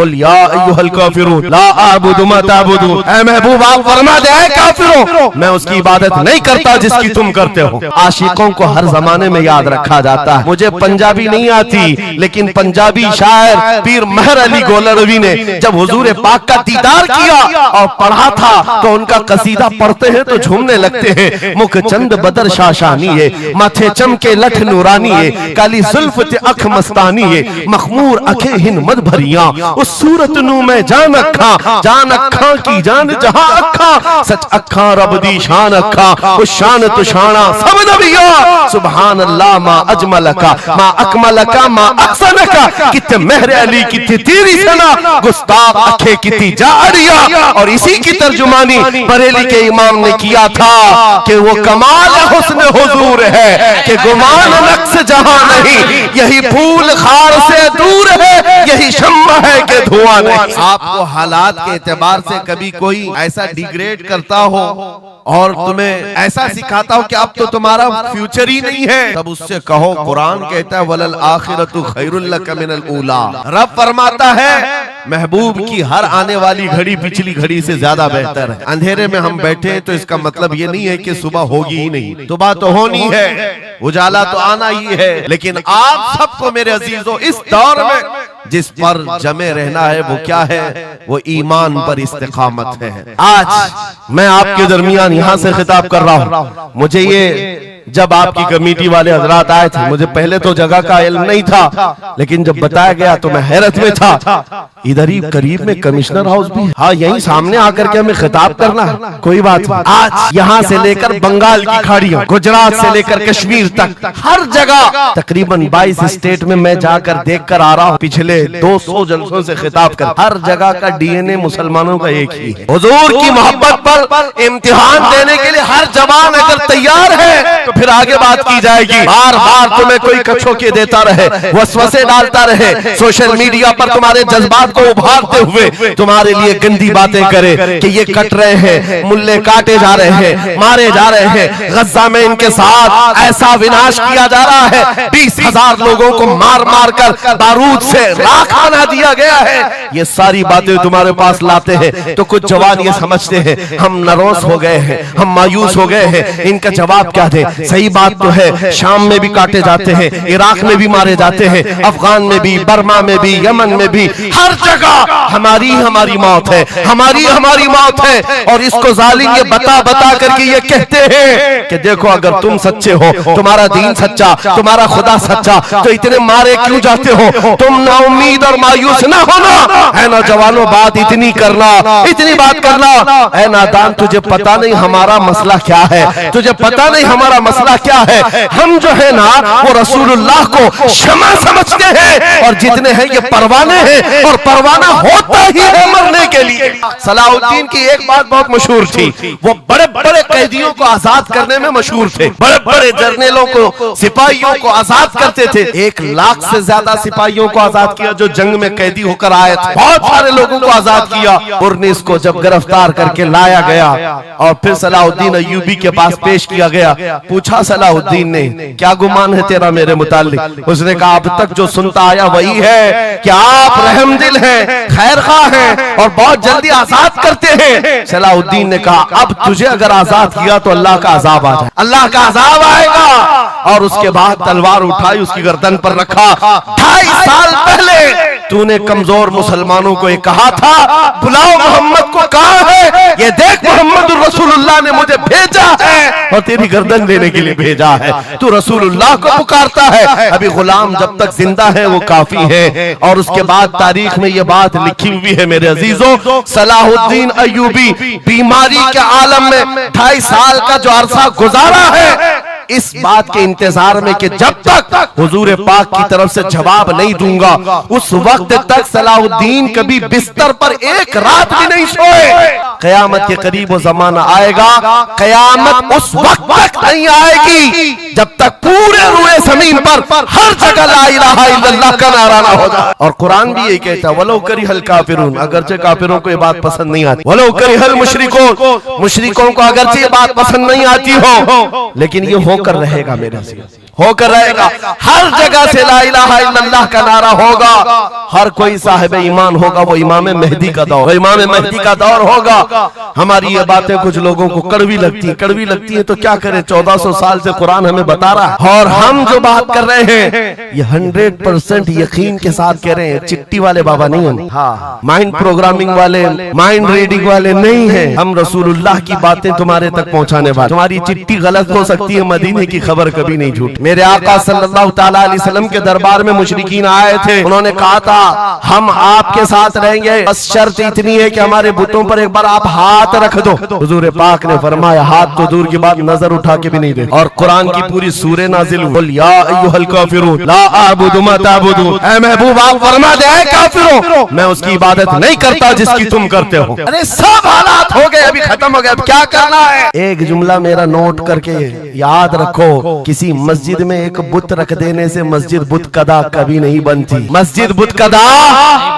कुल या अय्युहल काफिरून ला अअबुदु मा तअबुदून, ऐ महबूब आप फरमा दे ऐ काफिरों मैं उसकी इबादत नहीं करता जिसकी तुम करते हो। आशिकों को हर जमाने में याद रखा जाता है। मुझे पंजाबी नहीं आती, लेकिन पंजाबी शायर पीर महर अली गोलरवी ने जब हुजूर पाक का दीदार किया और पढ़ा था तो उनका कसीदा पढ़ते हैं तो झूमने लगते हैं। मुख चंद बदर शाशानी है, माथे चमके लठ नूरानी है, काली जुल्फ ते अख मस्तानी है, मखमूर अखे हिन मद भरिया, उस सूरत नू मैं जान अखा की जान जहां अखा, सच अखा रब दी शान अखा, उस शान तो शाना सब नबिया, सुभान अल्लाह मा अजमलका मा अकमलका मा अहसनका, कित्ते महर अली कित्ते तेरी सना, गुस्ताख अखे कित्ती जारिया। और इसी की तर्जुमानी बरेली के इमाम ने किया था कि वो कमाल हुस्न हुजूर है कि गुमान नक्श जहां नहीं, यही फूल खार से दूर है, यही शम्मा है कि धुआं नहीं। आपको हालात के एतबार से कभी कोई ऐसा डिग्रेड करता हो और तुम्हें ऐसा सिखाता हो कि अब तो तुम्हारा फ्यूचर ही नहीं है, तब उससे कहो कुरान कहता है वलल आखिरतु खैरुल लक मिनल ऊला। रब फरमाता है महबूब की हर आने वाली घड़ी पिछली घड़ी से ज्यादा बेहतर है। अंधेरे में हम बैठे हैं तो इसका मतलब ये नहीं है कि सुबह होगी ही नहीं, सुबह तो होनी है, उजाला तो आना ही है। लेकिन आप सबको मेरे अजीजों इस दौर में जिस पर जमे रहना है वो क्या है? वो ईमान पर इस्तिकामत है। आज मैं आपके दरमियान यहाँ से खिताब कर रहा हूँ। मुझे ये जब आपकी कमेटी वाले हजरात आए थे, मुझे पहले तो जगह का इल्म नहीं था, लेकिन जब बताया गया तो मैं हैरत में था। इधर ही करीब में कमिश्नर हाउस भी, हाँ यहीं सामने आकर के हमें खिताब करना है, कोई बात नहीं। आज यहाँ से लेकर बंगाल की खाड़ियों, गुजरात से लेकर कश्मीर तक हर जगह तकरीबन 22 स्टेट में मैं जाकर देख कर आ रहा हूँ। पिछले 200 जलसों से खिताब कर, हर जगह का डीएनए मुसलमानों का एक ही है। हुजूर की मोहब्बत पर इम्तिहान देने के लिए हर जवान अगर तैयार है तो फिर आगे बात की जाएगी। बार बार तुम्हें कोई कछोके देता रहे, वसवसे डालता रहे, सोशल मीडिया पर तुम्हारे जज्बात को उभारते हुए तुम्हारे लिए गंदी बातें करे कि ये कट रहे हैं, मुल्ले काटे जा रहे हैं, मारे जा रहे हैं, गज्जा में इनके साथ ऐसा विनाश किया जा रहा है, 20,000 लोगों को मार मार कर बारूद से राख बना दिया गया है। ये सारी बातें तुम्हारे पास लाते हैं तो कुछ जवान ये समझते हैं हम नरोस हो गए हैं, हम मायूस हो गए हैं, इनका जवाब क्या दे। सही बात तो है, शाम में भी काटे जाते हैं, इराक में भी मारे जाते हैं, अफगान में भी, बर्मा में भी, यमन में भी, हर जगह हमारी मौत है, हमारी मौत है। और इसको जालिम ये बता बता करके ये कहते हैं कि देखो अगर तुम सच्चे हो, तुम्हारा दीन सच्चा, तुम्हारा खुदा सच्चा, तो इतने मारे क्यों जाते हो? तुम ना उम्मीद और मायूस ना होना है ना जवानों, बात इतनी करना, इतनी बात करना। ऐ नादान तुझे पता नहीं हमारा मसला क्या है, तुझे पता नहीं हमारा मसला क्या है। हम जो है ना वो रसूलुल्लाह को शमा समझते हैं और जितने हैं ये परवाने हैं, और परवाना होता ही है मरने के लिए। सलाहुद्दीन की एक बात बहुत मशहूर थी, वो बड़े बड़े कैदियों को आजाद करने में मशहूर थे, बड़े बड़े जर्नलों को, सिपाहियों को आजाद करते थे। 1 लाख से ज्यादा सिपाहियों को आजाद किया जो जंग में कैदी होकर आए थे, बहुत सारे लोगों को आजाद किया। उर्निस को जब गिरफ्तार करके लाया गया और फिर सलाहुद्दीन अय्यूबी के पास पेश किया गया, पूछा सलाहुद्दीन ने क्या गुमान है तेरा मेरे मुताल्लिक? उसने कहा अब तक जो सुनता आया वही है कि आप रहमदिल हैं, खैरख्वाह हैं और बहुत जल्दी आजाद करते हैं। सलाहुद्दीन ने कहा अब तुझे अगर आजाद किया तो अल्लाह का अजाब आ जाए, अल्लाह का अजाब आएगा। और उसके बाद तलवार उठाई, उसकी गर्दन पर रखा। 2.5 साल पहले तूने कमजोर मुसलमानों को ये कहा था बुलाओ मोहम्मद को, कहाँ है ये देख, मोहम्मद रसूलुल्लाह ने मुझे भेजा है और तेरी गर्दन लेने के लिए भेजा है। तू रसूलुल्लाह को पुकारता है, अभी गुलाम जब तक जिंदा है वो काफी है। और उसके बाद तारीख में ये बात लिखी हुई है मेरे अजीजों, सलाहुद्दीन अय्यूबी बीमारी के आलम में 2.5 साल का जो अरसा गुजारा है, इस बात के इंतजार में कि जब तक हुजूर पाक की तरफ से जवाब नहीं दूंगा उस वक्त तक सलाहुद्दीन कभी बिस्तर पर एक रात भी नहीं सोए। कयामत के करीब वो जमाना आएगा, कयामत उस वक्त तक नहीं आएगी जब तक पूरे रुए जमीन पर हर जगह ला इलाहा इल्लल्लाह का नारा ना हो जाए। और कुरान भी यही कहता है वलो करिहल काफिरून, अगरचे काफिरों को ये बात पसंद नहीं आती, वलो करिहल मुशरिकून, मुशरिकों को अगरचे ये बात पसंद नहीं आती हो, लेकिन ये होकर रहेगा मेरे से। होकर रहेगा। हर जगह से ला इलाहा इल्लल्लाह का नारा होगा। हर कोई साहिब ईमान होगा, वो इमाम मेहदी का दौर, इमाम मेहदी का दौर होगा। हमारी ये बातें कुछ लोगों को कड़वी लगती है तो क्या करें, 1400 साल से कुरान हमें बता रहा है, और हम जो बात कर रहे हैं ये 100% यकीन के साथ कह रहे हैं। चिट्ठी वाले बाबा नहीं है, हाँ, माइंड प्रोग्रामिंग वाले, माइंड रीडिंग वाले नहीं है। हम रसूलुल्लाह की बातें तुम्हारे तक पहुंचाने वाले। तुम्हारी चिट्ठी गलत हो सकती है, मदीने की खबर कभी नहीं झूठ। मेरे आका सल्लल्लाहु तआला अलैहि वसल्लम के दरबार में मुशरिकीन आए थे, उन्होंने कहा था हम आपके साथ रहेंगे, बस शर्त इतनी है कि हमारे बुतों पर एक बार आप हाथ रख दो। हुजूर पाक ने फरमाया हाथ तो दूर की बात, नजर उठा के भी नहीं दे। और कुरान की पूरी सूरह नाजिल हुई, या अय्युहल काफिरून ला अअबुदु मा ताबुदून। ऐ महबूब आप फरमा दे ऐ काफिरों, मैं उसकी इबादत नहीं करता जिसकी तुम करते हो। अरे सब हालात हो गए, अभी खत्म हो गए, अब क्या करना है? एक जुमला मेरा नोट करके याद रखो, किसी मस्जिद में एक बुत रख देने से मस्जिद बुत कदा कभी नहीं बनती। मस्जिद बुत कदा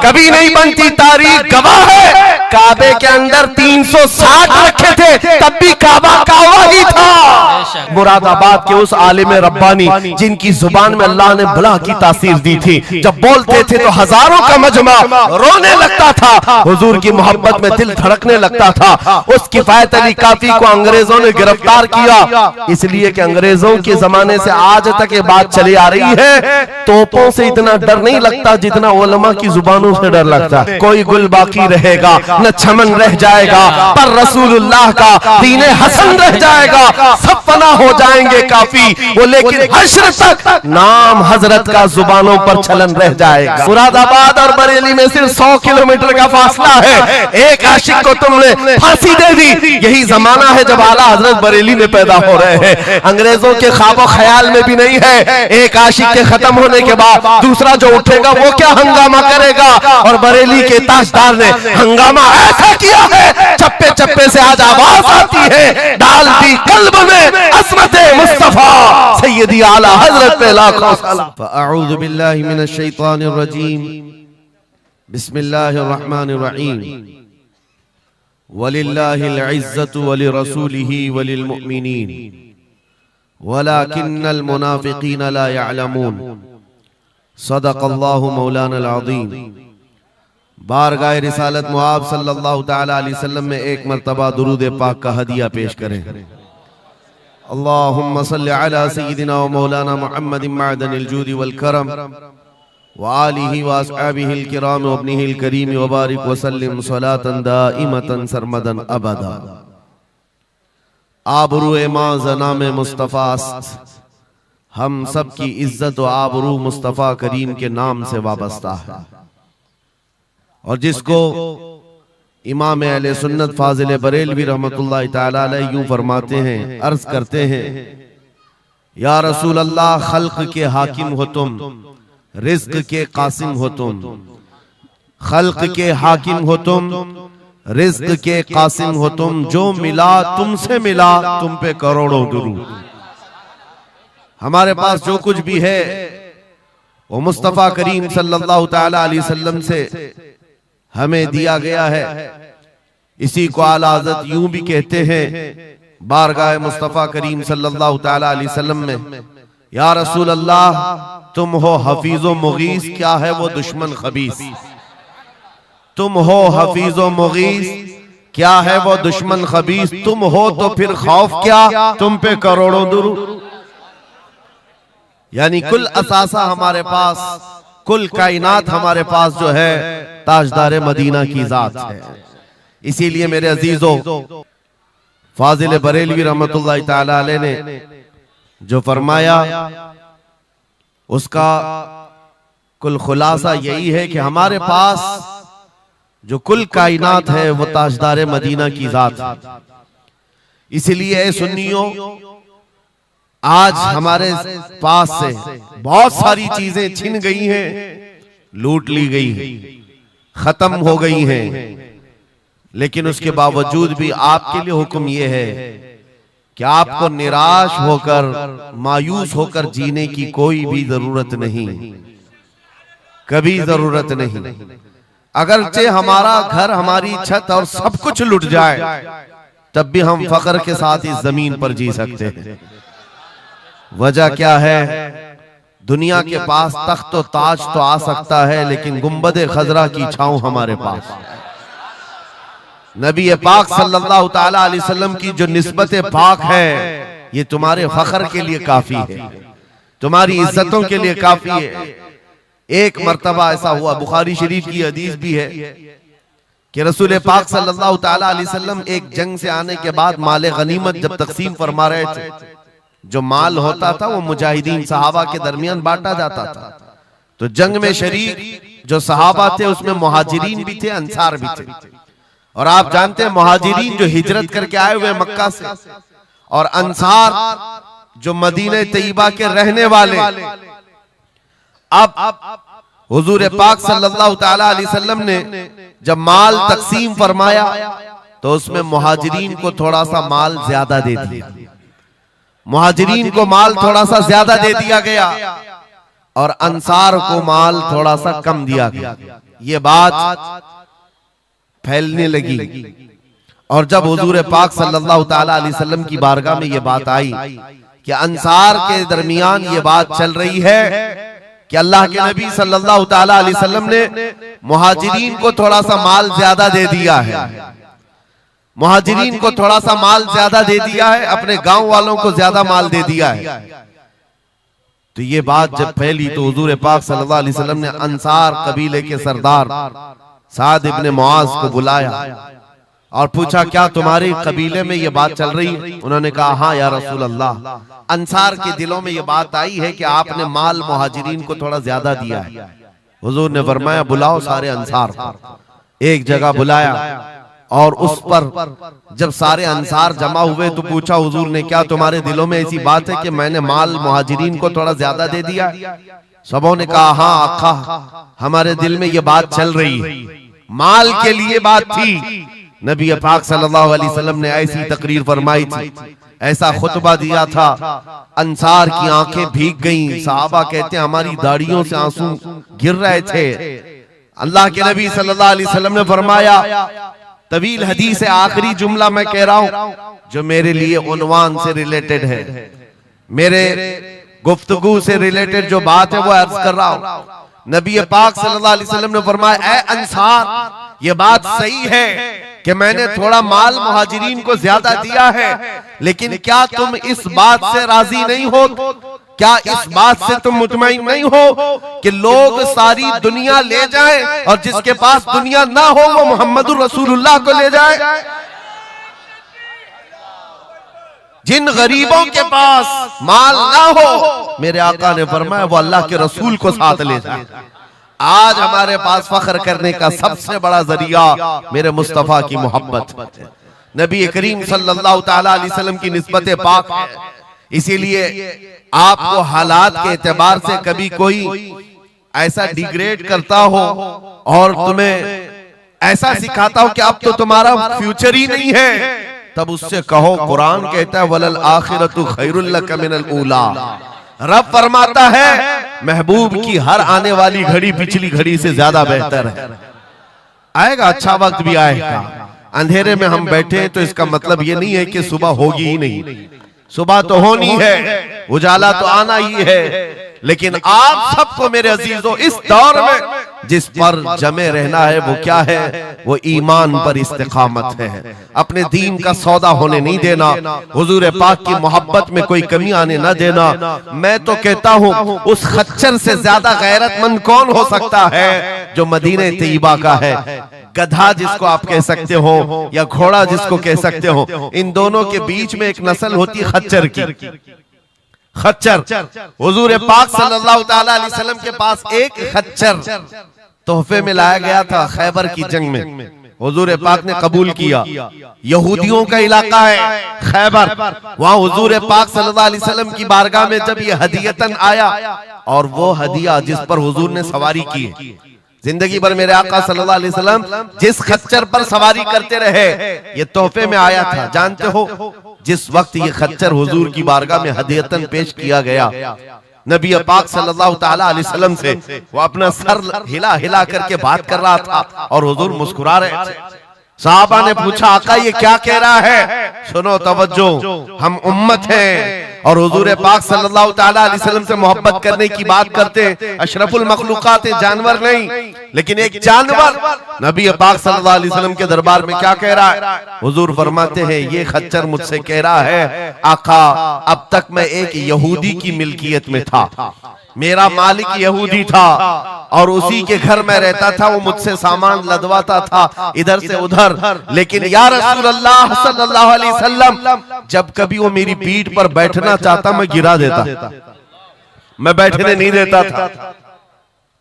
कभी नहीं बनती। तारीख गवाह है, काबे के अंदर 360 रखे थे, तब भी काबा काबा ही था। मुरादाबाद के उस आलिम रब्बानी जिनकी जुबान में अल्लाह ने बला की तासीर दी थी, जब बोलते थे तो हजारों का मजमा रोने लगता था, हुजूर की मोहब्बत में दिल धड़कने लगता था। उस किफायत अली काफी को अंग्रेजों ने गिरफ्तार किया, इसलिए कि अंग्रेजों के जमाने से आज तक ये बात चली आ रही है, तोपों से इतना डर नहीं लगता जितना उलमा की जुबानों से डर लगता है। कोई गुल बाकी रहेगा न चमन रह जाएगा, पर रसूलुल्लाह का दीने हसन रह जाएगा। सब फना हो जाएंगे काफी वो, लेकिन हश्र तक नाम हजरत का जुबानों पर चलन रह जाएगा। मुरादाबाद और बरेली में सिर्फ 100 किलोमीटर का फासला है। एक आशिक को तुमने फांसी दे दी, यही जमाना है जब आला हजरत बरेली में पैदा हो रहे हैं। अंग्रेजों के ख्वाबो ख्याल में भी नहीं है एक आशिक के खत्म होने के बाद दूसरा जो उठेगा वो क्या हंगामा करेगा। और बरेली के ताजदार ने हंगामा ऐसा किया है, चप्पे चप्पे से आज आवाज आती है, डाल दी कल्ब में अज़मत मुस्तफा सैयदी आला हजरत पे लाखों सलाम। फअऊज़ु बिल्लाहि मिनश शैतानिर रजीम, बिस्मिल्लाहिर रहमानिर रहीम। वलिल्लाहिल इज़्ज़तु वलिरसूलिही वलिल मुअमिनीन वलाकिन्नल मुनाफिकीन ला यअलमून। सदक़ल्लाहु मौलाना अज़ीम। बारगाह रिसालत मुआब सल्लल्लाहु तआला अलैहि वसल्लम में एक मर्तबा दुरूद पाक का हदिया पेश करें। अल्लाहुम्मा सल्लि अला सय्यिदिना व मौलाना मुहम्मदिन मअदनिल जूदि वल करम व आलिहि व अस्हाबिहिल किराम व इब्निहिल करीम व बारिक व सल्लिम सलातन दाइमतन सरमदन अबदा। आबरूए मां ज़नाम मुस्तफ़ा, हम सब की इज्जत व आबरू मुस्तफ़ा करीम के नाम से वाबस्ता है। और जिसको इमाम अहले सुन्नत फाजिल बरेलवी रहमतुल्लाह तआला अलैह यूं फरमाते हैं, अर्ज करते हैं, या रसूल अल्लाह खल्क के हाकिम हो तुम, रिज़्क के कासिम हो तुम। खल्क के हाकिम हो तुम, रिज़्क के कासिम हो तुम। जो मिला तुमसे मिला, तुम पे करोड़ों दुरूद। हमारे पास जो कुछ भी है वो मुस्तफ़ा करीम सल्लल्लाहु तआला अलैहि वसल्लम से हमें दिया गया है। इसी को आला हज़रत यूं भी कहते हैं बारगाह मुस्तफ़ा करीम सल्लल्लाहु तआला अलैहि वसल्लम में, या रसूल अल्लाह तुम हो हफीज़ो मुगीस, क्या है वो दुश्मन खबीस। तुम हो हफीज़ो मुगीस, क्या है वो दुश्मन खबीस। तुम हो तो फिर खौफ क्या, तुम पे करोड़ों दुरूद। यानी कुल असासा हमारे पास, कुल कायनात हमारे पास जो है ताजदार मदीना की जात है। इसीलिए मेरे अजीजों, फाजिल बरेलवी रहमतुल्लाह तआला अलैह ने जो फरमाया उसका कुल खुलासा यही है कि हमारे पास जो कुल कायनात है वो ताजदार मदीना की जात है। इसलिए सुन्नियों, आज हमारे पास से बहुत सारी चीजें छिन गई हैं, लूट ली गई हैं, खत्म हो गई हैं, लेकिन उसके बावजूद भी आपके लिए हुक्म यह है कि आपको निराश होकर, मायूस होकर जीने की कोई भी जरूरत नहीं, कभी जरूरत नहीं। अगरचे हमारा घर, हमारी छत और सब कुछ लुट जाए, तब भी हम फख्र के साथ इस जमीन पर जी सकते हैं। वजह क्या है? दुनिया के पास तख्त तो ताज तो आ सकता है, लेकिन गुंबद खजरा की छांव हमारे पास। नबी पाक सल्लल्लाहु ताला अलैहि वसल्लम की जो निस्बत पाक है, ये तुम्हारे फख्र के लिए काफी है, तुम्हारी इज्जतों के लिए काफी है। एक मर्तबा ऐसा हुआ, बुखारी शरीफ की हदीस भी है कि रसूल पाक सल्लल्लाहु ताला अलैहि वसल्लम एक जंग से आने के बाद माल गनीमत जब तकसीम फरमा रहे थे, जो माल होता था वो मुजाहिदीन सहाबा के दरमियान बांटा जाता था। तो जंग में शरीक जो सहाबा थे उसमें मुहाजिरीन भी थे, अंसार भी थे। और आप जानते हैं मुहाजिरीन जो हिजरत करके आए हुए मक्का से, और अंसार जो मदीने तैयबा के रहने वाले। अब हुजूर पाक सल्लल्लाहु ताला अलैहि वसल्लम ने जब माल तकसीम फरमाया तो उसमें मुहाजिरीन को थोड़ा सा माल ज्यादा दे दिया, मुहाजिरीन को माल थोड़ा सा ज्यादा दे दिया गया और अंसार को माल थोड़ा सा कम दिया गया। ये बात फैलने लगी और जब हुजूर पाक सल्लल्लाहु ताला अलैहि वसल्लम की बारगाह में ये बात आई कि अंसार के दरमियान ये बात चल रही है कि अल्लाह के नबी सल्लल्लाहु ताला अलैहि वसल्लम ने मुहाजिरीन को थोड़ा सा माल ज्यादा दे दिया है, मुहाजिरीन को थोड़ा सा माल ज्यादा दे दिया है, अपने गांव वालों को ज्यादा माल दे दिया है। तो ये बात जब फैली तो हुजूर पाक सल्लल्लाहु अलैहि वसल्लम ने अंसार कबीले के सरदार साद इब्ने मुआज को बुलाया और पूछा, क्या तुम्हारे कबीले में ये बात चल रही है? उन्होंने कहा, हाँ या रसूल अल्लाह, अंसार के दिलों में ये बात आई है कि आपने माल मुहाजिरीन को थोड़ा ज्यादा दिया है। हुजूर ने फरमाया, बुलाओ सारे अंसार को। एक जगह बुलाया और उस पर जब सारे अंसार जमा हुए तो पूछा हुजूर ने, क्या तुम्हारे दिलों में ऐसी बात है कि मैंने माल मुहाजिरीन को थोड़ा ज्यादा दे दिया? सबों ने कहा, हाँ आका, हमारे दिल में ये बात चल रही है, माल के लिए बात थी। नबी पाक सल्लल्लाहु अलैहि वसल्लम ने ऐसी तकरीर फरमाई थी, ऐसा खुतबा दिया था, अंसार की आंखें भीग गईं। सहाबा कहते हैं हमारी दाढ़ियों से आंसू गिर रहे थे। अल्लाह के नबी सल्लल्लाहु अलैहि वसल्लम ने फरमाया, तवील हदीस है, आखिरी जुमला मैं कह रहा हूं जो मेरे लिए उन्वान से रिलेटेड है, मेरे गुफ्तगू से रिलेटेड जो बात है वो अर्ज कर रहा हूं। नबी पाक सल्लल्लाहु अलैहि वसल्लम ने फरमाया, ऐ अंसार, ये बात सही है कि मैंने थोड़ा माल मुहाजिरीन को ज्यादा दिया है, लेकिन क्या तुम इस बात से राजी नहीं हो? क्या इस बात से तुम मुतमईन नहीं हो कि लोग सारी दुनिया ले जाएं और जिसके पास दुनिया ना हो वो मोहम्मदुर रसूलुल्लाह को ले जाए? जिन गरीबों के पास माल ना हो, मेरे आका ने फरमाया, वो अल्लाह के रसूल को साथ ले जाए। आज हमारे पास फख्र करने का सबसे बड़ा जरिया मेरे मुस्तफा की मोहब्बत, नबी करीम सल्लल्लाहु ताला अलैहि वसल्लम की निस्बत पाक है। इसीलिए आपको हालात के एतबार से कभी कोई ऐसा डिग्रेड करता हो और तुम्हें ऐसा सिखाता हो कि अब तो तुम्हारा फ्यूचर ही नहीं है, तब उससे कहो, कुरान कहता है, वलल आखिरतु खैरुल लक मिनल ऊला। रब फरमाता है महबूब की हर आने वाली घड़ी पिछली घड़ी से ज्यादा बेहतर है। आएगा, अच्छा वक्त भी आएगा। अंधेरे में हम बैठे तो इसका मतलब ये नहीं है कि सुबह होगी ही नहीं, सुबह तो होनी है, उजाला तो आना ही है। लेकिन आप सबको मेरे अजीजों इस दौर में जिस पर जमे रहना है वो क्या है? वो ईमान पर इस्तिकामत है, अपने दीन का सौदा होने नहीं देना, हुजूर पाक की मोहब्बत में कोई कमी आने ना देना। मैं तो कहता हूँ उस खच्चर से ज्यादा गैरतमंद कौन हो सकता है जो मदीने तैयबा का है। गधा जिसको आप कह सकते हो या घोड़ा जिसको कह सकते हो, इन दोनों के बीच में एक नस्ल होती है खच्चर की। खच्चर, हुजूर पाक सल्लल्लाहु ताला अलैहि वसल्लम के पास एक खच्चर तोहफे में लाया गया था खैबर की जंग में, हुजूर पाक ने कबूल किया। यहूदियों का इलाका है खैबर, वहां हुजूर पाक सल्लल्लाहु अलैहि वसल्लम की बारगाह में जब ये हदियतन आया, और वो हदिया जिस पर हुजूर ने सवारी की, जिंदगी भर मेरे आका सल्लल्लाहु अलैहि वसल्लम जिस खच्चर पर सवारी करते रहे, ये तोहफे में आया था। जानते हो जिस वक्त ये खच्चर हुजूर की बारगाह में हदियतन पेश किया गया, नबी पाक सल्लल्लाहु ताला अलैहि वसल्लम से वो अपना सर हिला हिला करके बात कर रहा था और हुजूर मुस्कुरा रहे थे। साहबा ने पूछा आका ये क्या कह रहा है? सुनो तवज्जो, हम उम्मत हैं और हुजूर पाक सल्लल्लाहु ताला अलैहि वसल्लम से मोहब्बत करने की बात करते हैं। अशरफुल मखलूकात है, जानवर नहीं, लेकिन एक जानवर नबी पाक सल्लल्लाहु अलैहि वसल्लम के दरबार में क्या कह रहा है? हुजूर फरमाते हैं ये खच्चर मुझसे कह रहा है आका अब तक मैं एक यहूदी की मिल्कियत में था, मेरा मालिक यहूदी था और उसी के घर में रहता था, वो मुझसे सामान लदवाता था इधर से उधर, लेकिन या रसूल अल्लाह सल्लल्लाहु अलैहि वसल्लम जब कभी वो मेरी पीठ पर बैठना चाहता मैं गिरा देता, मैं बैठने नहीं देता था।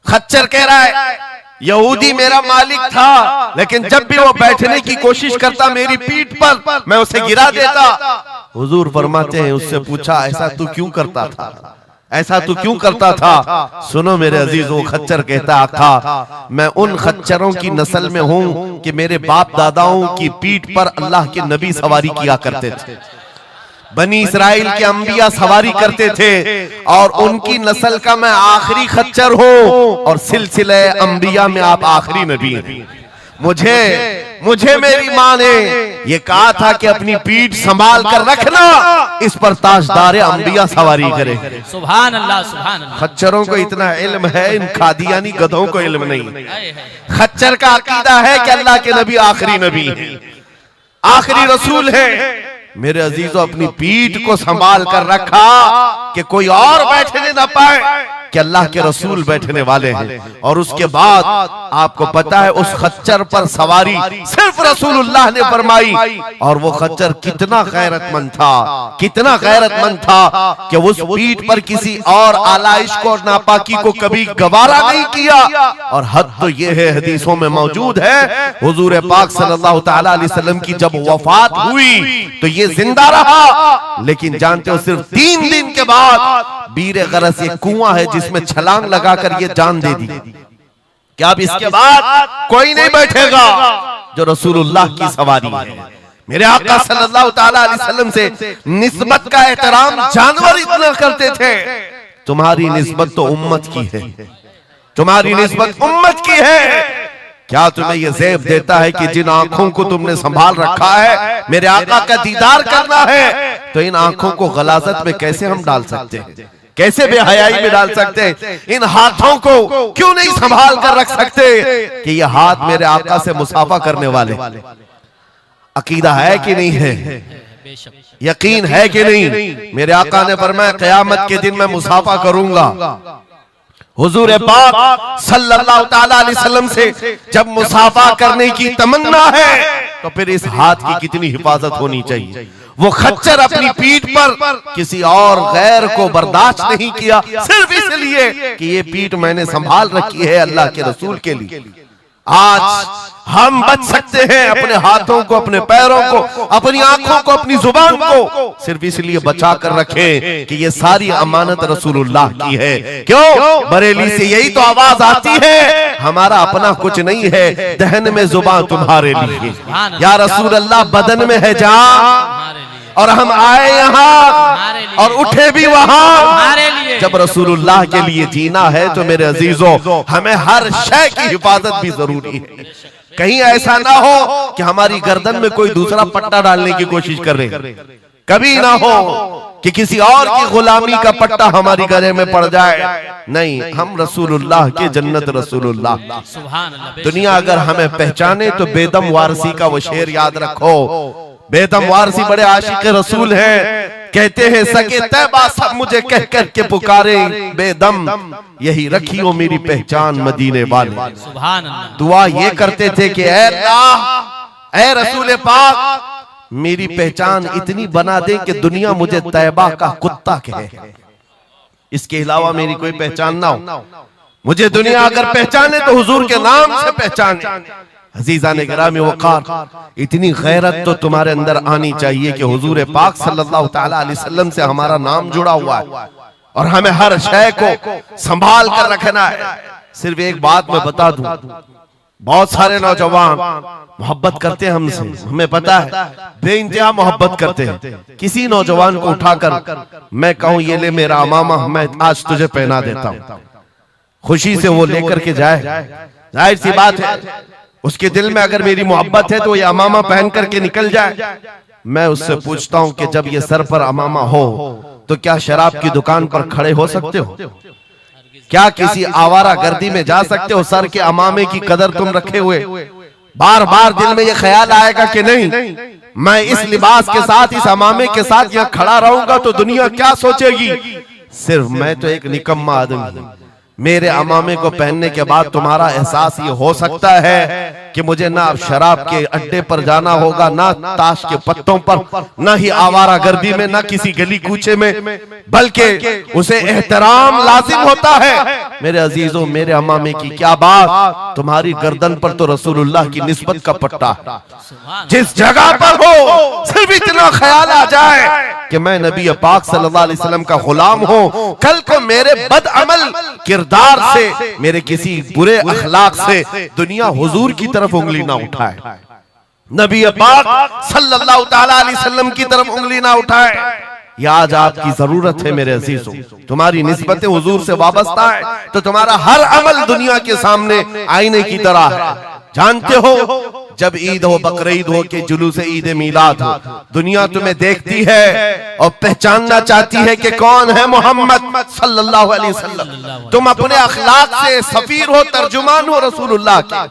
खच्चर कह रहा है यहूदी मेरा मालिक था, लेकिन जब भी वो बैठने की कोशिश करता मेरी पीठ पर मैं उसे गिरा देता। हुजूर फरमाते हैं उससे पूछा ऐसा तू क्यों करता था, ऐसा तू क्यों करता था? सुनो मेरे अजीजों, खच्चर कहता आका मैं उन खच्चरों की नस्ल में हूं कि मेरे बाप दादाओं की पीठ पर अल्लाह के नबी सवारी किया करते थे, बनी इसराइल के अंबिया सवारी करते थे और उनकी नस्ल का मैं आखिरी खच्चर हूं और सिलसिले अंबिया में आप आखिरी नबी हैं। मुझे मेरी माँ ने ये कहा था कि अपनी पीठ संभाल कर रखना, इस पर ताजदार अंबिया सवारी करे। सुभान अल्लाह, सुभान अल्लाह। खच्चरों को इतना इल्म है, इन कादियानी गधों को इल्म नहीं। खच्चर का अकीदा है कि अल्लाह के नबी आखिरी नबी है, आखिरी रसूल है। मेरे अजीजों अपनी पीठ को संभाल कर रखा कि कोई और बैठने ना पाए, कि अल्लाह के रसूल बैठने वाले हैं। और उसके बाद आपको पता है उस खच्चर पर सवारी सिर्फ रसूलुल्लाह ने फरमाई, और वो खच्चर कितना गैरतमंद था, कितना गैरतमंद था कि उस पीठ पर किसी और आलाइश को और नापाकी को कभी गवारा नहीं किया। और हद तो ये है, हदीसों में मौजूद है, हुजूर पाक सल्लल्लाहु ताला अलैहि वसल्लम की जब वफात हुई तो ये जिंदा रहा, लेकिन जानते हो सिर्फ 3 दिन के बाद बीर गरस एक कुआं है जिसमें छलांग लगाकर ये जान दे दी कि अब इसके बाद कोई नहीं बैठेगा जो रसूलुल्लाह की सवारी है। मेरे आका सल्लल्लाहु ताला अलैहि वसल्लम से निस्बत का एहतराम जानवर इतना करते थे, तुम्हारी निस्बत तो उम्मत की है, तुम्हारी निस्बत उम्मत की है। क्या तुम्हें यह ज़ेब देता है कि जिन आंखों को तुमने संभाल रखा है मेरे आका का दीदार करना है, तो इन आंखों को गलाजत में कैसे हम डाल सकते हैं, कैसे बेहयाई में डाल सकते हैं? इन हाथों को क्यों नहीं संभाल कर रख सकते कि ये हाथ मेरे आका से मुसाफा करने वाले? अकीदा है कि नहीं है, यकीन है कि नहीं? मेरे आका ने फरमाया क़यामत के दिन मैं मुसाफा करूंगा। हुजूर पाक सल्लल्लाहु ताला अलैहि वसल्लम से जब मुसाफा करने की तमन्ना है तो फिर इस हाथ की कितनी हिफाजत होनी चाहिए। वो खच्चर अपनी पीठ पर किसी और गैर को बर्दाश्त नहीं किया, सिर्फ इसलिए कि ये पीठ मैंने संभाल रखी है अल्लाह के रसूल के लिए। आज हम बच सकते हैं अपने हाथों को, अपने पैरों को, अपनी आंखों को, अपनी जुबान को सिर्फ इसलिए बचा कर रखें कि ये सारी अमानत रसूलुल्लाह की है। क्यों? बरेली से यही तो आवाज आती है, हमारा अपना कुछ नहीं है, दहन में जुबान तुम्हारे लिए। या रसूल अल्लाह बदन में है जान, और हम आए यहाँ और उठे भी वहां। जब रसूलुल्लाह के लिए जीना है तो मेरे अजीजों हमें हर शय की हिफाजत भी जरूरी है। कहीं ऐसा ना हो कि हमारी गर्दन में कोई दूसरा पट्टा डालने की कोशिश कर रहे, कभी ना हो कि किसी और की गुलामी का पट्टा हमारी गले में पड़ जाए। नहीं, हम रसूलुल्लाह के जन्नत रसूलुल्लाह। दुनिया अगर हमें पहचाने तो बेदम वारसी का वो शेर याद रखो। बेदम वारसी बड़े आशिक रसूल हैं, कहते हैं सके तैबा सब मुझे कह कर के पुकारे, बेदम यही रखियो मेरी पहचान मदीने वाले। दुआ ये करते थे कि ऐ अल्लाह, ऐ रसूल पाक मेरी पहचान इतनी बना दे कि दुनिया मुझे तैबा का कुत्ता कहे, इसके अलावा मेरी कोई पहचान ना हो। मुझे दुनिया अगर पहचाने तो हुजूर के नाम से पहचाने। अजीज़ान गिरामी वक़ार, इतनी गैरत तो तुम्हारे अंदर आनी चाहिए कि हुजूर पाक सल्लल्लाहु ताला अलैहि वसल्लम से हमारा नाम जुड़ा हुआ है और हमें हर शय को संभाल कर रखना है। सिर्फ एक बात मैं बता दूं, बहुत सारे नौजवान मोहब्बत करते हैं हमसे, हमें पता है, बेइंतहा मोहब्बत करते हैं। किसी नौजवान को उठाकर मैं कहूं ये ले मेरा अमामा, मैं आज तुझे पहना देता हूं, खुशी से वो लेकर के जाए, जाहिर सी बात है उसके दिल में अगर मेरी मोहब्बत है तो ये अमामा पहन करके निकल जाए। मैं उससे पूछता हूं कि जब ये सर पर अमामा हो तो क्या शराब की दुकान पर खड़े हो सकते हो? क्या किसी आवारा गर्दी में जा सकते हो सर के अमामे की कदर तुम रखे हुए? बार बार दिल में ये ख्याल आएगा कि नहीं, मैं इस लिबास के साथ, इस अमामे के साथ यहाँ खड़ा रहूंगा तो दुनिया क्या सोचेगी? सिर्फ मैं तो एक निकम्मा आदमी हूं। मेरे अमामे को पहनने के बाद तुम्हारा एहसास ये हो सकता है कि मुझे ना शराब के अड्डे पर जाना होगा, ना ताश के पत्तों पर, ना ही आवारा गर्दी में, ना किसी गली कूचे में, बल्कि उसे एहतराम लाजिम होता है। मेरे अजीजों, मेरे अमामे की क्या बात, तुम्हारी गर्दन पर तो रसूलुल्लाह की निस्बत का पट्टा है। जिस जगह पर हो सिर्फ इतना ख्याल आ जाए कि मैं नबी पाक सल्लल्लाहु अलैहि वसल्लम का गुलाम हूं, कल को मेरे बदअमल किरदार से, मेरे किसी बुरे अखलाक से दुनिया हुजूर की तरफ उंगली ना उठाए, नबी पाक सल्लल्लाहु ताला अलैहि वसल्लम की तरफ उंगली ना उठाए। ये आज आपकी जरूरत है मेरे अजीजों। तुम्हारी निस्बतें हुजूर से वाबस्ता है तो तुम्हारा हर अमल दुनिया के सामने आईने की तरह है। जानते हो, जब ईद हो, बकरीद हो के जुलूस ईद मिलाद हो, दुनिया तुम्हें देखती है और पहचानना चाहती है कि कौन है मोहम्मद सल्लल्लाहु अलैहि वसल्लम। तुम अपने अखलाक से सफीर हो, तर्जुमान हो रसूलुल्लाह के,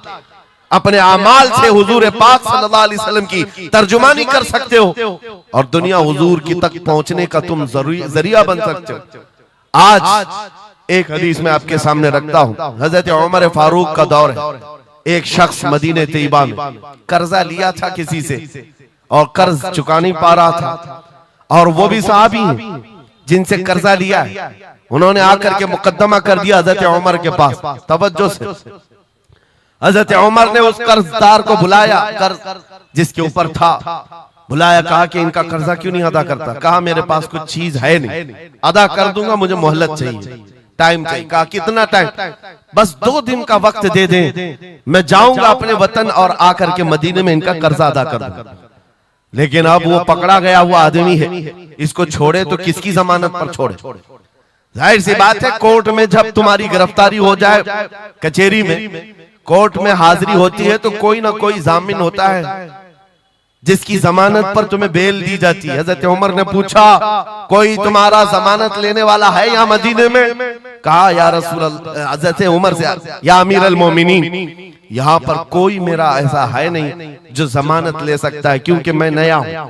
अपने अमाल से हुजूर पाक सल्लल्लाहु अलैहि वसल्लम की तर्जुमानी कर सकते हो और दुनिया हुजूर की तक पहुंचने का तुम जरिया बन सकते हो। आज एक हदीस में आपके सामने रखता हूं। हजरत उमर फारूक का दौर है। एक शख्स मदीने तैयबा में कर्जा लिया था किसी से और कर्ज चुका नहीं पा रहा था, और वो भी सहाबी हैं जिनसे कर्जा लिया है। उन्होंने आकर के मुकद्दमा कर दिया हजरत उमर के पास। तवज्जो से, हजरत उमर ने उस कर्जदार को बुलाया, कर्ज जिसके ऊपर था, बुलाया, कहा कि इनका कर्जा क्यों नहीं अदा करता? कहा मेरे पास कुछ चीज है नहीं, अदा कर दूंगा, मुझे मोहलत चाहिए, टाइम चाहिए। कहा कितना टाइम? बस 2 दिन का वक्त दे दें, मैं जाऊंगा अपने वतन और आकर के मदीने में इनका कर्जा अदा कर दूंगा। लेकिन अब वो पकड़ा गया हुआ आदमी है, इसको छोड़े तो किसकी जमानत पर छोड़े? जाहिर सी बात है, कोर्ट में जब तुम्हारी गिरफ्तारी हो जाए, कचहरी में, कोर्ट में हाजिरी होती है तो कोई ना कोई जामिन होता है जिसकी जमानत पर तुम्हें बेल दी जाती है। हजरत उमर ने पूछा, कोई तुम्हारा जमानत लेने वाला है यहाँ मदीने में? कहा या रसूल अल्लाह, हजरत उमर से, या अमीर अल मोमिनीन, यहाँ पर कोई मेरा ऐसा है नहीं जो जमानत ले सकता है, क्योंकि मैं नया हूं,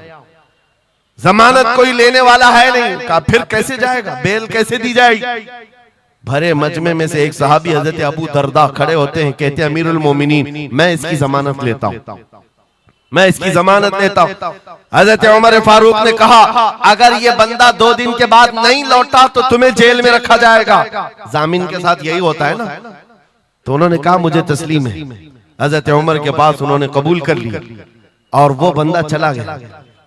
जमानत कोई लेने वाला है नहीं। कहा फिर कैसे जाएगा, बेल कैसे दी जाएगी? भरे मजमे में से एक सहाबी हजरत अबू दरदा खड़े होते हैं, कहते हैं अमीरुल मोमिनीन, मैं इसकी जमानत लेता हूं, मैं इसकी जमानत लेता हूं। हजरत उमर फारूक ने कहा, अगर ये बंदा 2 दिन के बाद नहीं लौटा तो तुम्हें जेल में रखा जाएगा। जामिन के साथ यही होता है ना। तो उन्होंने कहा मुझे तस्लीम है। हजरत उमर के पास उन्होंने कबूल कर लिया और वो बंदा चला गया।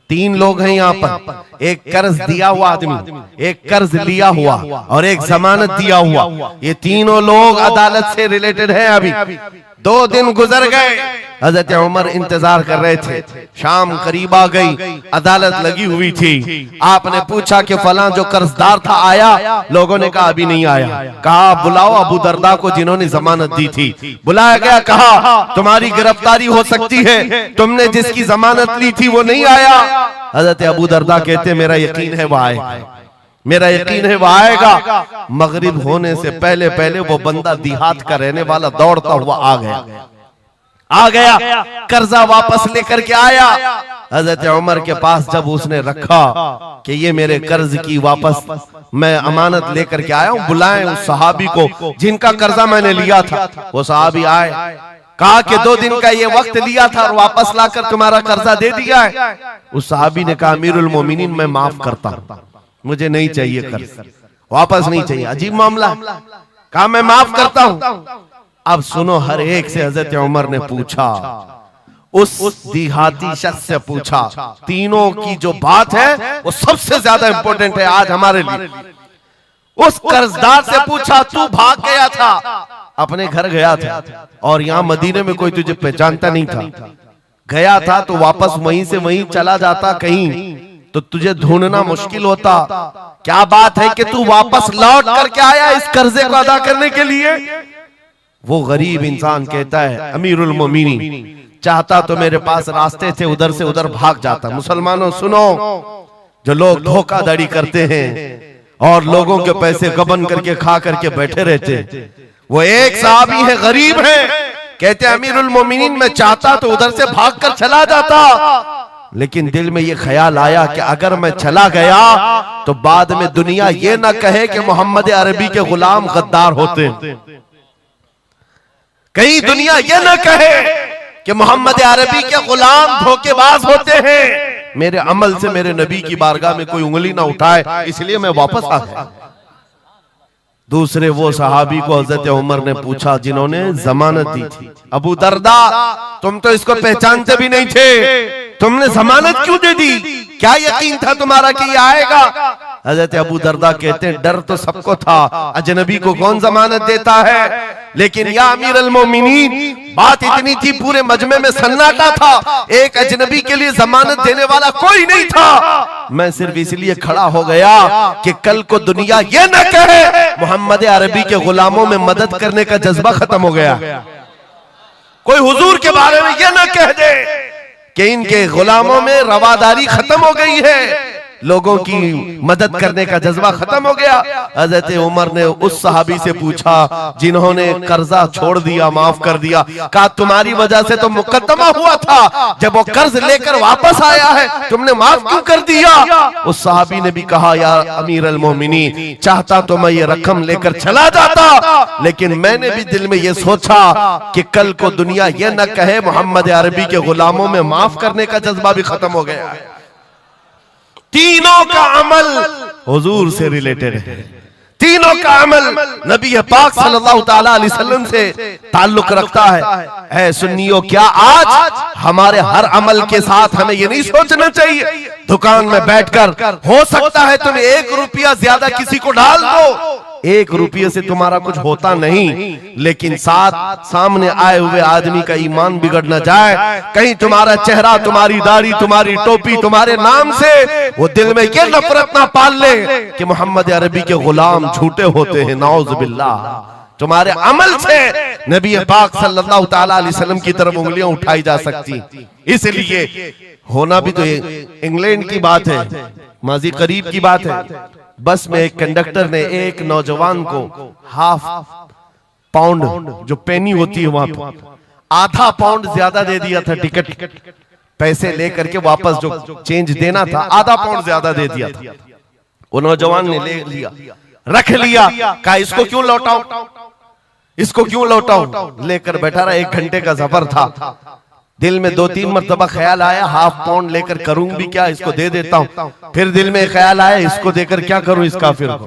3 लोग हैं यहाँ पर, एक कर्ज दिया हुआ आदमी, एक कर्ज लिया हुआ और एक जमानत दिया हुआ। ये तीनों लोग अदालत से रिलेटेड हैं। अभी 2 दिन गुजर गए, हजरत उमर इंतजार कर रहे थे। शाम करीब आ गई, अदालत लगी हुई थी। आपने पूछा कि फलां जो कर्जदार था आया? लोगों ने कहा अभी नहीं आया। कहा बुलाओ अबू दरदा को जिन्होंने जमानत दी थी। बुलाया गया, कहा तुम्हारी गिरफ्तारी हो सकती है, तुमने जिसकी जमानत ली थी वो नहीं आया। हजरत अबू दरदा कहते मेरा यकीन है वो आएगा, मेरा यकीन है वो आएगा। मगरिब होने से पहले पहले वो बंदा देहात का रहने वाला दौड़ता हुआ आ गया, कर्जा वापस लेकर के आया। हजरत उमर के पास जब उसने रखा कि ये मेरे कर्ज की वापस मैं अमानत लेकर के आया हूं, बुलाएं उस सहाबी को जिनका कर्जा मैंने लिया था। वो सहाबी आए, कहा कि 2 दिन का ये वक्त लिया था और वापस लाकर तुम्हारा कर्जा दे दिया है। उस सहाबी ने कहा अमीरुल मोमिनीन, मैं माफ करता हूं, मुझे नहीं चाहिए कर्ज, वापस नहीं चाहिए। अजीब मामला। कहा मैं माफ करता हूं। अब सुनो, हर एक से हजरत उमर ने पूछा, उस देहाती शख्स से पूछा, तीनों की जो बात है वो सबसे ज्यादा इंपॉर्टेंट है आज हमारे लिए। उस कर्जदार से पूछा, तू भाग गया था, अपने घर गया था और यहाँ मदीने में कोई तुझे पहचानता नहीं था, गया था तो वापस वहीं से वहीं चला जाता कहीं तो तुझे ढूंढना मुश्किल होता। क्या बात है कि तू वापस लौट करके आया इस कर्जे को अदा करने के लिए? वो गरीब इंसान कहता है अमीरुल मोमिनीन, चाहता तो मेरे पास रास्ते थे, उधर से उधर भाग जाता। मुसलमानों सुनो, जो लोग धोखाधड़ी करते हैं और लोगों के पैसे गबन करके खा करके बैठे रहते, वो एक सहाबी है, गरीब है, कहते अमीरुल मोमिनीन मैं चाहता तो उधर से भागकर चला जाता, लेकिन दिल में ये ख्याल आया कि अगर मैं चला गया तो बाद में दुनिया ये ना कहे कि मोहम्मद अरबी के गुलाम गद्दार होते, कहीं दुनिया ये ना कहे कि मोहम्मद अरबी के गुलाम धोखेबाज होते हैं। मेरे अमल से मेरे नबी की बारगाह में कोई उंगली ना उठाए, इसलिए मैं वापस आ गया। दूसरे वो सहाबी को हजरत उमर ने पूछा जिन्होंने जमानत दी थी, अबू दरदा तुम तो इसको पहचानते भी नहीं थे, तुमने जमानत क्यों दे दी? क्या यकीन था तुम्हारा कि ये आएगा? हजरत अबू दरदा कहते हैं डर तो सबको था, अजनबी को कौन जमानत देता है, लेकिन या अमीरुल मोमिनीन बात इतनी थी पूरे मजमे में सन्नाटा था, एक अजनबी के लिए जमानत देने वाला कोई नहीं था। मैं सिर्फ इसलिए खड़ा हो गया कि कल को दुनिया ये न कहे मोहम्मद अरबी के गुलामों में मदद करने का जज्बा खत्म हो गया, कोई हुजूर के बारे में ये न कह दे कि इनके गुलामों में रवादारी खत्म हो गई है, लोगों की मदद करने का जज्बा खत्म हो गया। हजरत उमर ने उस सहाबी से पूछा जिन्होंने कर्जा छोड़ दिया, माफ कर दिया, कहा तुम्हारी वजह से तो मुकदमा हुआ था, जब वो कर्ज लेकर वापस आया है तुमने माफ क्यों कर दिया? उस सहाबी ने भी कहा या अमीरुल मोमिनीन चाहता तो मैं ये रकम लेकर चला जाता, लेकिन मैंने भी दिल में ये सोचा कि कल को दुनिया ये न कहे मोहम्मद अरबी के गुलामों में माफ करने का जज्बा भी खत्म हो गया है। तीनों का अमल हुजूर से रिलेटेड है, तीनों का अमल नबी पाक सल्लल्लाहु ताला अलैहि वसल्लम से ताल्लुक रखता है। ऐ सुन्नियों, क्या आज हमारे हर अमल के साथ हमें ये नहीं सोचना चाहिए दुकान में बैठकर हो सकता है तुम 1 रुपया ज्यादा किसी को डाल दो, 1 रुपये से तुम्हारा कुछ होता नहीं, लेकिन साथ सामने आए हुए आदमी का ईमान बिगड़ न जाए, कहीं तुम्हारा चेहरा, तुम्हारी दाढ़ी, तुम्हारी टोपी, तुम्हारे नाम से वो दिल में ये नफरत ना पाल ले कि मोहम्मद अरबी के गुलाम झूठे होते हैं, नाउज़ बिल्लाह। तुम्हारे अमल से नबी पाक सल्लल्लाहु ताला अलैहि वसल्लम की तरफ उंगलियां उठाई जा सकती। इसलिए होना भी तो इंग्लैंड की बात है, माजी करीब की बात है, बस में एक कंडक्टर ने एक नौजवान को ½ पाउंड जो पेनी होती है वहां पर ½ पाउंड ज्यादा दे दिया था, टिकट पैसे लेकर के वापस जो चेंज देना था ½ पाउंड ज्यादा दे दिया था। वो नौजवान ने ले लिया, रख लिया, कहा इसको क्यों लौटाऊं, इसको क्यों लौटाऊं, लेकर बैठा रहा। 1 घंटे का सफर था, दिल में 2-3 मरतबा ख्याल आया ½ पाउंड लेकर करूं भी क्या, इसको दे देता हूं, फिर दिल में ख्याल आया इसको देकर क्या करूं इस काफिर को।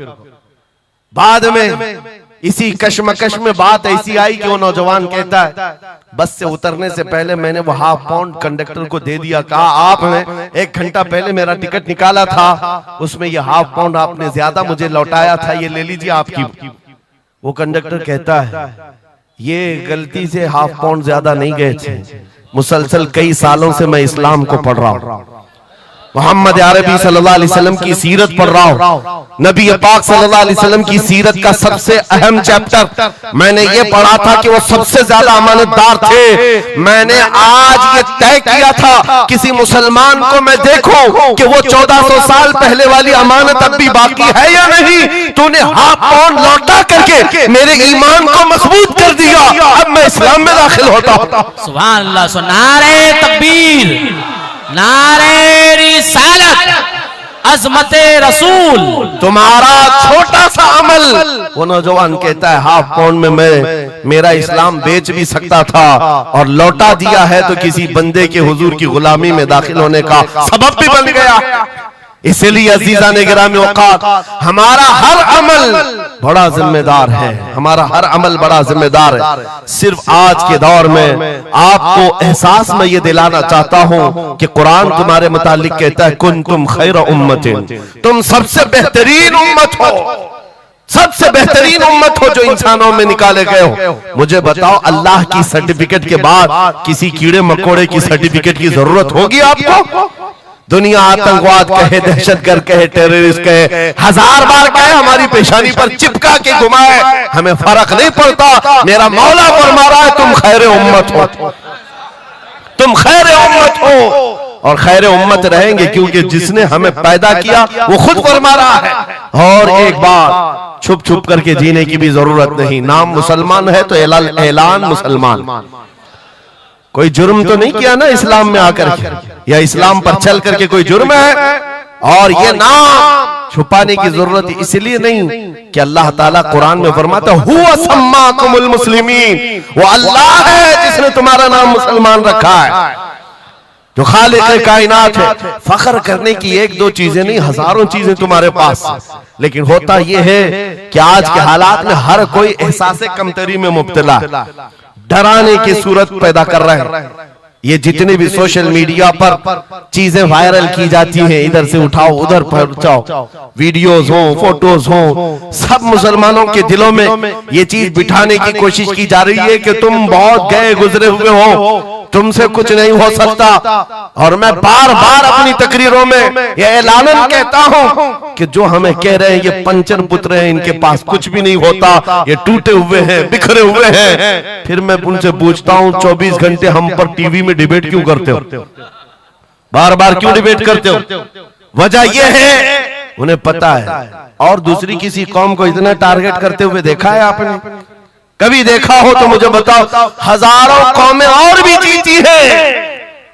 बाद में इसी कश्मकश में बात ऐसी आई कि वो नौजवान कहता है बस से उतरने से पहले मैंने वो ½ पाउंड कंडक्टर को दे दिया, कहा आपने 1 घंटा पहले मेरा टिकट निकाला था, उसमें ये ½ पाउंड आपने ज्यादा मुझे लौटाया था, ये ले लीजिए आपकी। वो कंडक्टर कहता है ये गलती से ½ पाउंड ज्यादा नहीं गए थे, मुसलसल कई सालों से मैं इस्लाम को पढ़ रहा हूं, मोहम्मद अरबी सल्लल्लाहु अलैहि वसल्लम की सीरत पढ़ रहा हूं, नबी पाक सल्लल्लाहु अलैहि वसल्लम की सीरत का सबसे अहम चैप्टर मैंने ये पढ़ा था कि वो सबसे ज्यादा अमानतदार थे। मैंने आज ये तय किया था किसी मुसलमान को मैं देखूं कि वो 1400 साल पहले वाली अमानत अब भी बाकी है या नहीं, तूने ½ पाउंड लौटा करके मेरे ईमान को मजबूत कर दिया, अब मैं इस्लाम में दाखिल होता हूं। सुभान अल्लाह। सो नारे तकबीर, नारे रिसालत, अज़मते रसूल। तुम्हारा छोटा सा अमल, वो नौजवान कहता है ½ पाउंड में मैं मेरा इस्लाम बेच भी सकता था और लौटा दिया है तो किसी बंदे के हुजूर की गुलामी में दाखिल होने का सबब भी बन गया। इसलिए अजीजा ने गिरामी औकात, हमारा हर अमल बड़ा जिम्मेदार है, हमारा हर अमल बड़ा जिम्मेदार है। सिर्फ आज के दौर में आपको एहसास में ये दिलाना चाहता हूं कि कुरान तुम्हारे मुतालिक कहता है कुंतुम खैर उम्मतिन, तुम सबसे बेहतरीन उम्मत हो, सबसे बेहतरीन उम्मत हो जो इंसानों में निकाले गए हो। मुझे बताओ अल्लाह की सर्टिफिकेट के बाद किसी कीड़े मकोड़े की सर्टिफिकेट की जरूरत होगी आपको? दुनिया आतंकवाद कहे, दहशतगर्द कहे, टेररिस्ट कहे, 1000 बार कहे, हमारी पेशानी पर चिपका के घुमाए, हमें फर्क नहीं पड़ता। मेरा मौला फरमा रहा है तुम खैर उम्मत हो, तुम खैर उम्मत हो और खैर उम्मत रहेंगे, क्योंकि जिसने हमें पैदा किया वो खुद फरमा रहा है। और एक बात, छुप छुप करके जीने की भी जरूरत नहीं। नाम मुसलमान है तो ऐलान मुसलमान। कोई जुर्म तो नहीं किया ना इस्लाम में आकर के, या इस्लाम पर चल करके कोई जुर्म है। और ये नाम छुपाने की जरूरत इसलिए नहीं कि अल्लाह ताला कुरान में फरमाता हुवा सम्माकुमुल मुस्लिमीन, वो अल्लाह है जिसने तुम्हारा नाम मुसलमान रखा है, जो खालिक कायनात है। फख्र करने की एक दो चीजें नहीं, हजारों चीजें तुम्हारे पास। लेकिन होता यह है कि आज के हालात में हर कोई एहसास कमतरी में मुब्तला, डराने की सूरत पैदा कर रहे हैं। ये जितने भी सोशल मीडिया पर चीजें वायरल की जाती हैं, इधर से उठाओ उधर पहुंचाओ, वीडियोस हो, फोटोज हो, सब मुसलमानों के दिलों में ये चीज बिठाने की कोशिश की जा रही है कि तुम बहुत गए गुजरे हुए हो, तुमसे कुछ नहीं हो सकता। और मैं बार बार अपनी तकरीरों में ये ऐलानन कहता हूं कि जो हमें कह रहे हैं ये पंचर पुत्र हैं, इनके पास कुछ भी नहीं होता, ये टूटे हुए हैं, बिखरे हुए हैं, फिर मैं उनसे पूछता हूं 24 घंटे हम पर टीवी में डिबेट क्यों करते हो, बार बार क्यों डिबेट करते हो? वजह यह है उन्हें पता है। और दूसरी किसी कौम को इतना टारगेट करते हुए देखा है आपने? कभी देखा हो तो मुझे बताओ। हजारों कौमें और भी जीती हैं,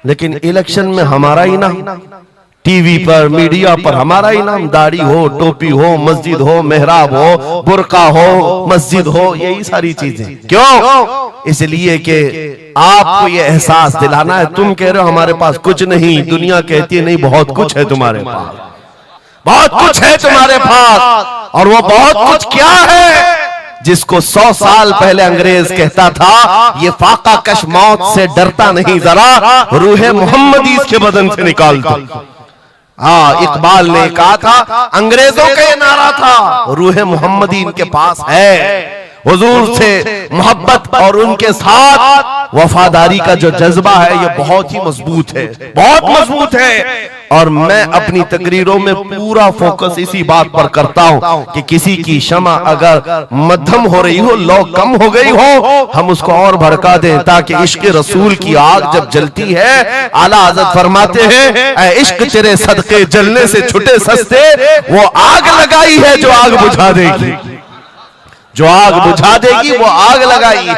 लेकिन इलेक्शन में हमारा ही नाम, टीवी पर मीडिया पर हमारा ही नाम, दाढ़ी हो, टोपी हो, मस्जिद हो, मेहराब हो, बुर्का हो, मस्जिद हो, यही सारी चीजें। क्यों? इसलिए कि आपको ये एहसास दिलाना है। तुम कह रहे हो हमारे पास कुछ नहीं, दुनिया कहती है नहीं बहुत कुछ है तुम्हारे पास, बहुत कुछ है तुम्हारे पास। और वो बहुत कुछ क्या है जिसको 100 साल पहले अंग्रेज कहता था ये फाका कश मौत से डरता नहीं, जरा रूहे मोहम्मदी इसके बदन से निकाल दो। हाँ, इकबाल ने कहा था, अंग्रेजों का ये नारा था, रूहे मोहम्मदी इनके पास है। हुजूर से मोहब्बत और उनके साथ वफादारी का जो जज्बा है ये बहुत ही मजबूत है, बहुत मजबूत है। और मैं अपनी तकरीरों में पूरा फोकस इसी बात पर करता हूं कि किसी की क्षमा अगर मध्यम हो रही हो, लौ कम हो गई हो, हम उसको और भड़का दें, ताकि इश्क रसूल की आग जब जलती है, आला हज़रत फरमाते हैं ऐ इश्क तेरे सदके जलने से छुटे सस्ते, वो आग लगाई है जो आग बुझा देगी, जो आग बुझा देगी वो आग लगाई।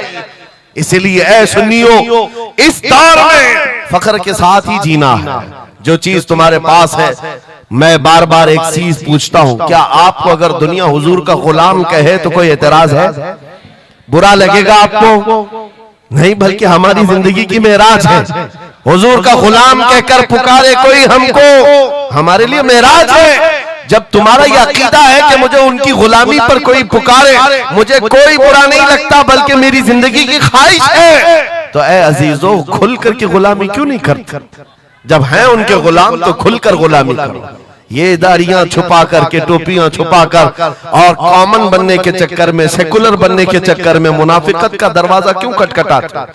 इसलिए ऐ सुन्नियों, इस दौर में फख्र के साथ ही जीना है। जो चीज तुम्हारे पास है, मैं बार बार एक चीज पूछता हूं, क्या आपको अगर दुनिया हुजूर का गुलाम कहे तो कोई एतराज है? बुरा लगेगा आपको? नहीं, बल्कि हमारी जिंदगी की मेराज है। हुजूर का गुलाम कहकर पुकारे कोई हमको, हमारे लिए मेराज है। जब तुम्हारा यह अकीदा है कि मुझे उनकी गुलामी पर कोई पुकारे, मुझे कोई बुरा नहीं लगता, बल्कि मेरी जिंदगी की ख्वाहिश है, तो ऐ अजीजों खुल करके गुलामी क्यों नहीं करते? जब हैं उनके गुलाम तो खुलकर गुलामी करो। ये दाढ़ियां छुपा करके, टोपियां छुपा कर और कॉमन बनने के चक्कर में, सेकुलर बनने के चक्कर में मुनाफिकत का दरवाजा क्यों खटखटाता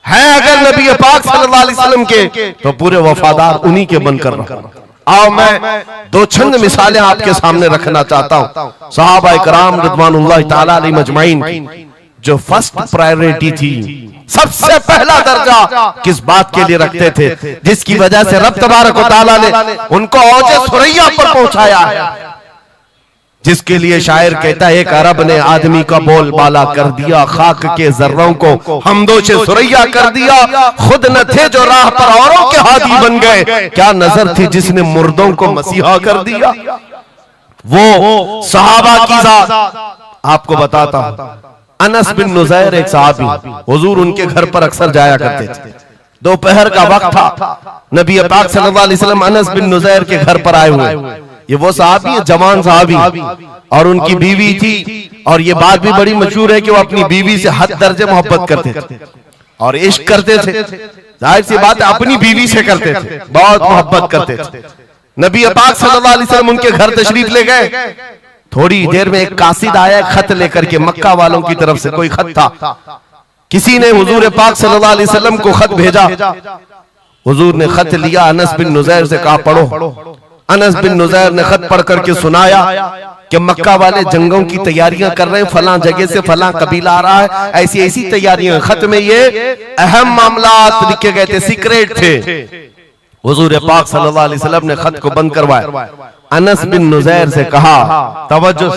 है? अगर नबी पाक सल्लल्लाहु अलैहि वसल्लम के तो पूरे वफादार उन्हीं के बनकर रहो। आओ मैं दो चंद मिसालें आपके सामने रखना चाहता हूं। सहाबा इकराम रिज़वानुल्लाह ताला अलैहिम अजमाइन, जो फर्स्ट प्रायोरिटी थी, सबसे पहला दर्जा किस बात के लिए रखते थे, जिसकी वजह से रब तबारक व तआला ने उनको औजे सुरैया पर पहुंचाया है, जिसके लिए शायर कहता है एक अरब ने आदमी का बोल बाला कर दिया, खाक के जर्रों को हमदोशे सुरैया कर दिया, खुद न थे जो राह पर औरों के हादी बन गए, क्या नजर थी जिसने मुर्दों को मसीहा कर दिया। वो सहाबा की जात आपको बताता हूं। अनस बिन नुज़ैर एक सहाबी, हुजूर उनके घर पर अक्सर जाया करते थे। दोपहर का वक्त था, नबी पाक सल्लल्लाहु अलैहि वसल्लम अनस बिन नुज़ैर के घर पर आए हुए। ये वो सहाबी है, जवान सहाबी, और उनकी बीवी थी। और ये बात भी बड़ी मशहूर है कि वो अपनी बीवी से हद दर्जे मोहब्बत करते थे और इश्क करते थे। जाहिर सी बात है अपनी बीवी से करते थे, बहुत मोहब्बत करते थे। नबी पाक सल्लल्लाहु अलैहि वसल्लम उनके घर तशरीफ ले गए। थोड़ी देर में एक कासिद आया खत लेकर के, मक्का वालों की तरफ से कोई खत था। किसी ने हुजूर पाक सल्लल्लाहु अलैहि वसल्लम को खत भेजा। हुजूर ने खत लिया, अनस बिन नुज़ैर से कहा पढ़ो। अनस बिन नुज़ैर ने खत पढ़ करके सुनाया कि मक्का वाले जंगों की तैयारियां कर रहे हैं, फलां जगह से फलां कबीला आ रहा है, ऐसी ऐसी तैयारियां। खत में ये अहम मामलात लिखे गए थे, सीक्रेट थे। हुजूर पाक सल्लल्लाहु अलैहि वसल्लम ने खत को बंद करवाया। अनस बिन नुज़ैर से कहा, तवज्जो,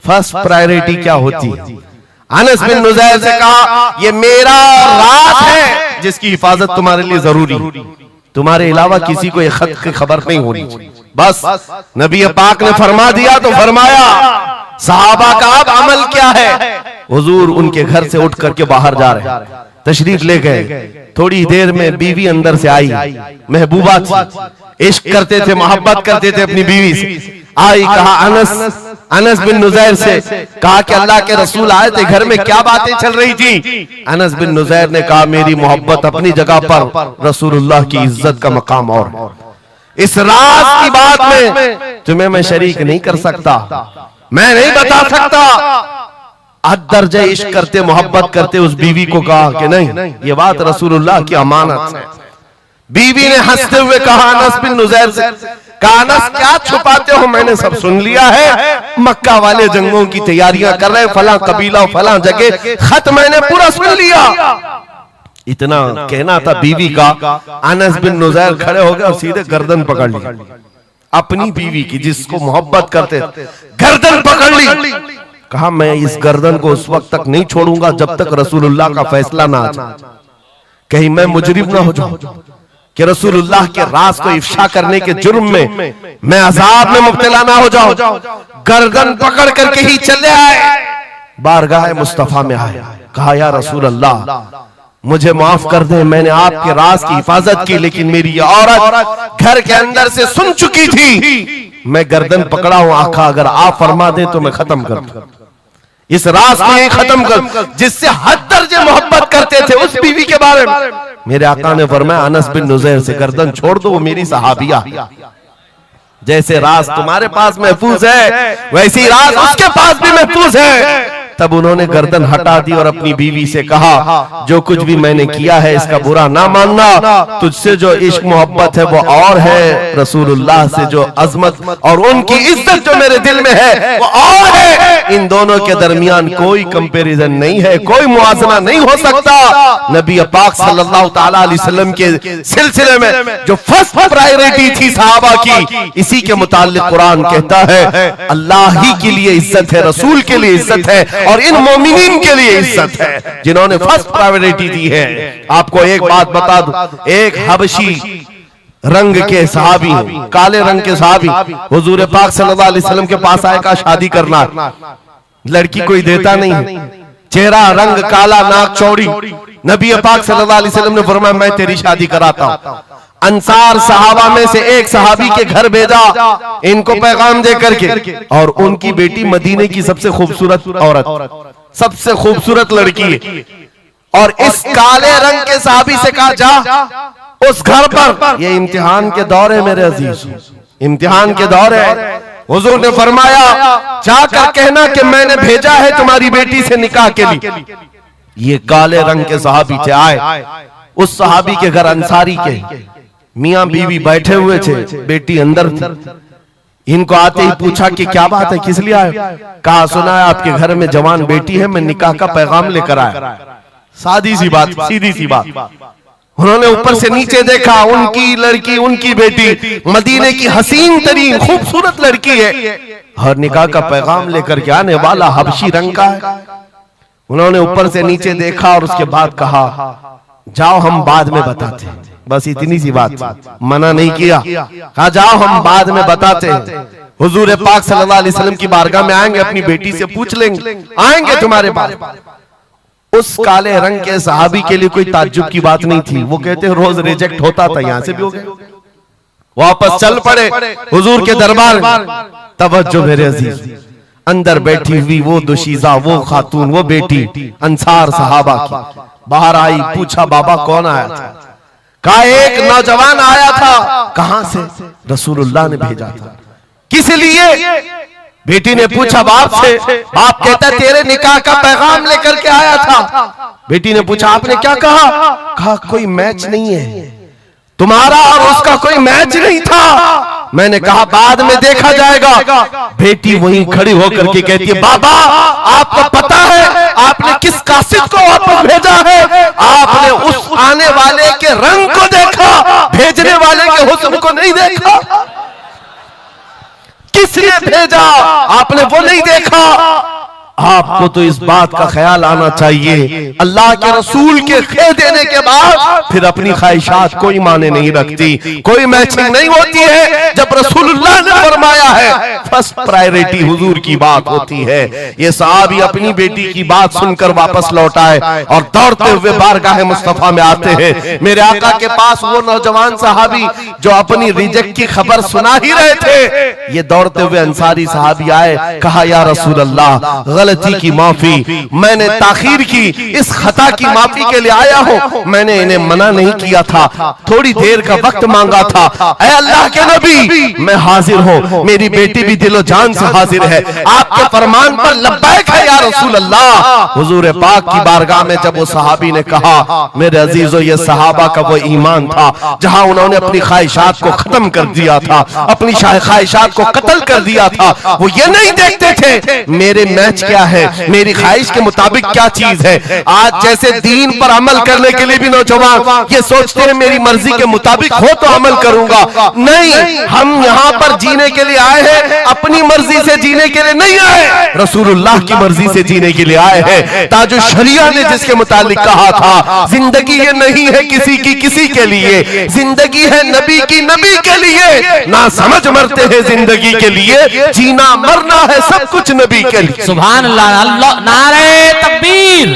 फर्स्ट प्रायोरिटी क्या होती है? अनस बिन नुज़ैर से कहा, ये मेरा राज है जिसकी हिफाजत तुम्हारे लिए जरूरी, तुम्हारे अलावा किसी को ये खत की खबर नहीं होनी चाहिए। बस नबी पाक ने फरमा दिया तो फरमाया। सहाबा का अब अमल क्या है? हुजूर उनके घर से उठ करके बाहर जा रहे, तशरीफ ले गए। थोड़ी देर में बीवी अंदर से आई, महबूबा थी, इश्क करते थे, मोहब्बत करते थे अपनी बीवी से। आई, कहा अनस बिन नुज़ैर से कहा कि अल्लाह के रसूल आए थे, घर में क्या बातें चल रही थी? अनस बिन नुज़ैर ने कहा, मेरी मोहब्बत अपनी जगह पर, रसूलुल्लाह की इज्जत का मकाम और इस राज की बात में तुम्हें मैं शरीक नहीं कर सकता, मैं नहीं बता सकता। हद दर्जे इश्क करते, मोहब्बत करते उस बीवी को कहा कि नहीं, ये बात रसूलुल्लाह की अमानत है। बीवी ने हंसते हुए कहा अनस बिन नुज़ैर से, कहा अनस क्या छुपाते हो, मैंने सब सुन लिया है। मक्का वाले जंगों की तैयारियां कर रहे, फलां कबीला फलां जगह, खत मैंने पूरा सुन लिया। इतना कहना था बीवी का। अनस बिन नुज़ैर खड़े हो गए और सीधे गर्दन पकड़ ली, अपनी बीवी की जिसको मोहब्बत करते, गर्दन पकड़ ली। कहा मैं इस गर्दन को उस वक्त तक नहीं छोड़ूंगा जब तक रसूलुल्लाह का फैसला ना आ जाए, कहीं मैं मुजरिम ना हो जाऊं कि रसूलुल्लाह के राज को इफ्शा करने के जुर्म में मैं अजाब में मुब्तला ना हो जाऊं। गर्दन पकड़ करके ही चले आए, बारगाह मुस्तफा में आए। कहा या रसूल अल्लाह, मुझे माफ कर दे, मैंने आपके राज की हिफाजत की, लेकिन मेरी ये औरत घर के अंदर से सुन चुकी थी, मैं गर्दन पकड़ा हूं। आका अगर आप फरमा दें तो मैं खत्म कर दूं, इस राज को ही खत्म कर, जिससे हद दर्जे मोहब्बत करते थे उस बीवी के बारे में। मेरे आका ने फरमाया अनस बिन नुज़ैर से गर्दन छोड़ दो, वो मेरी सहाबिया। जैसे राज तुम्हारे पास महफूज है, वैसी राज उसके पास भी महफूज है। तब उन्होंने गर्दन हटा दी और अपनी बीवी से कहा, जो कुछ भी मैंने किया है इसका बुरा ना मानना, तुझसे जो इश्क मोहब्बत है वो और है, रसूलुल्लाह से जो अजमत और उनकी इज्जत जो मेरे दिल में है वो और है। इन दोनों के दरमियान कोई कंपैरिजन नहीं है, कोई मुआजना नहीं हो सकता। नबी पाक सल्लल्लाहु तआला अलैहि वसल्लम के सिलसिले में जो फर्स्ट प्रायोरिटी थी सहाबा की, इसी के मुताल्लिक कुरान कहता है अल्लाह ही के लिए इज्जत है, रसूल के लिए इज्जत है और इन मोमिनीन के लिए इज्जत है जिन्होंने फर्स्ट प्रायोरिटी दी है। आपको एक बात बता दूं, एक हबशी रंग के सहाबी, काले रंग के सहाबी हुजूर पाक सल्लल्लाहु अलैहि वसल्लम के पास आए, कहा शादी करना। लड़की कोई देता नहीं, चेहरा रंग काला, नाक चौड़ी। नबी पाक सल्लल्लाहु अलैहि वसल्लम ने फरमाया मैं तेरी शादी कराता हूं। अंसार सहाबा में से एक सहाबी के घर भेजा इनको पैगाम दे करके, और उनकी बेटी मदीने की सबसे खूबसूरत औरत, सबसे खूबसूरत लड़की है। और इस काले रंग के सहाबी से कहा जा उस घर पर, ये इम्तिहान के दौर है मेरे अजीज, इम्तिहान के दौर है। हुजूर ने फरमाया जाकर कहना कि मैंने भेजा है तुम्हारी बेटी से निकाह के लिए। ये काले रंग के सहाबी थे, आए उस सहाबी के घर, अंसारी के मियां बीवी बैठे हुए थे, बेटी अंदर थी। इनको आते ही पूछा कि क्या बात है, किस लिए आए? कहा सुना है आपके घर में जवान बेटी है, मैं निकाह का पैगाम लेकर आया। सादी सी बात, सीधी सी बात। उन्होंने ऊपर से नीचे देखा, उनकी लड़की, उनकी बेटी मदीने की हसीन तरीन खूबसूरत लड़की है और निकाह का पैगाम लेकर के आने वाला हबशी रंग का है। उन्होंने ऊपर से नीचे देखा और उसके बाद कहा जाओ हम बाद में बताते हैं। बस इतनी सी बात, मना नहीं किया, कहा जाओ हम बाद में बताते हैं। हुजूर पाक सल्लल्लाहु अलैहि वसल्लम की बारगाह में आएंगे, अपनी बेटी से पूछ लेंगे, आएंगे तुम्हारे पास। उस काले रंग के सहाबी के लिए कोई ताज्जुब की बात नहीं थी। वो कहते हैं रोज रिजेक्ट होता था, यहां से भी हो गए। वापस चल पड़े हुजूर के दरबार में। तवज्जो मेरे अजीज, अंदर बैठी हुई वो दुशीजा, वो खातून, वो बेटी अंसार सहाबा की बाहर आई। पूछा बाबा कौन आया था? कहा एक नौजवान आया था। कहां से? रसूलुल्लाह ने भेजा था। किस लिए? बेटी ने पूछा बाप से। बाप कहता तेरे निकाह का पैगाम लेकर के आया था। बेटी ने पूछा आपने क्या कहा? कहा कोई मैच नहीं है, तुम्हारा और उसका कोई मैच नहीं था। मैंने कहा बाद में देखा जाएगा। बेटी वहीं खड़ी होकर के कहती है, बाबा आपको पता है आपने किस कासिद को वापस भेजा है? आपने उस आने वाले के रंग को देखा, भेजने वाले के हुस्न को नहीं देखा। किसने भेजा आपने वो नहीं देखा। आपको तो इस बात का ख्याल आना चाहिए, अल्लाह के रसूल के कह देने के बाद फिर अपनी ख्वाहिशात कोई माने नहीं रखती, कोई मैचिंग नहीं होती है। जब रसूलुल्लाह ने फरमाया है फर्स्ट प्रायोरिटी हुजूर की बात होती है। ये सहाबी अपनी बेटी की बात सुनकर वापस लौट आए और दौड़ते हुए बारगाह मुस्तफा में आते हैं। मेरे आका के पास वो नौजवान सहाबी जो अपनी रिजेक्ट की खबर सुना ही रहे थे, ये दौड़ते हुए अंसारी सहाबी आए, कहा या रसूल अल्लाह गलती की माफी, मैंने ताखीर की, इस खता की माफी के लिए आया हूं। मैंने इन्हें मना नहीं किया था, थोड़ी देर का वक्त मांगा था। ऐ अल्लाह के नबी मैं हाजिर हूं, मेरी बेटी भी दिलो जान से हाजिर है, आपके फरमान पर लब्बैक है या रसूल अल्लाह। हुजूर पाक की बारगाह में जब वो सहाबी ने कहा, मेरे अजीजों ये सहाबा का वो ईमान था जहां उन्होंने अपनी ख्वाहिशात को खत्म कर दिया था, अपनी ख्वाहिशात को कत्ल कर दिया था। वो ये नहीं देखते थे मेरे मैच क्या है, मेरी ख्वाहिश के मुताबिक क्या चीज है। आज जैसे दीन पर अमल करने के लिए भी नौजवान ये सोचते हैं मेरी मर्जी के मुताबिक हो तो अमल करूंगा। नहीं, हम यहाँ पर जीने के लिए आए हैं, अपनी मर्जी से जीने के लिए नहीं आए, रसूलुल्लाह की मर्जी से जीने के लिए आए हैं। ताजो शरिया ने जिसके मुतालिक कहा था, जिंदगी ये नहीं है किसी की किसी के लिए, जिंदगी है नबी की नबी के लिए। ना समझ मरते हैं जिंदगी के लिए, जीना मरना है सब कुछ नबी के लिए। सुभान अल्लाह, अल्लाह, नारे तकबीर,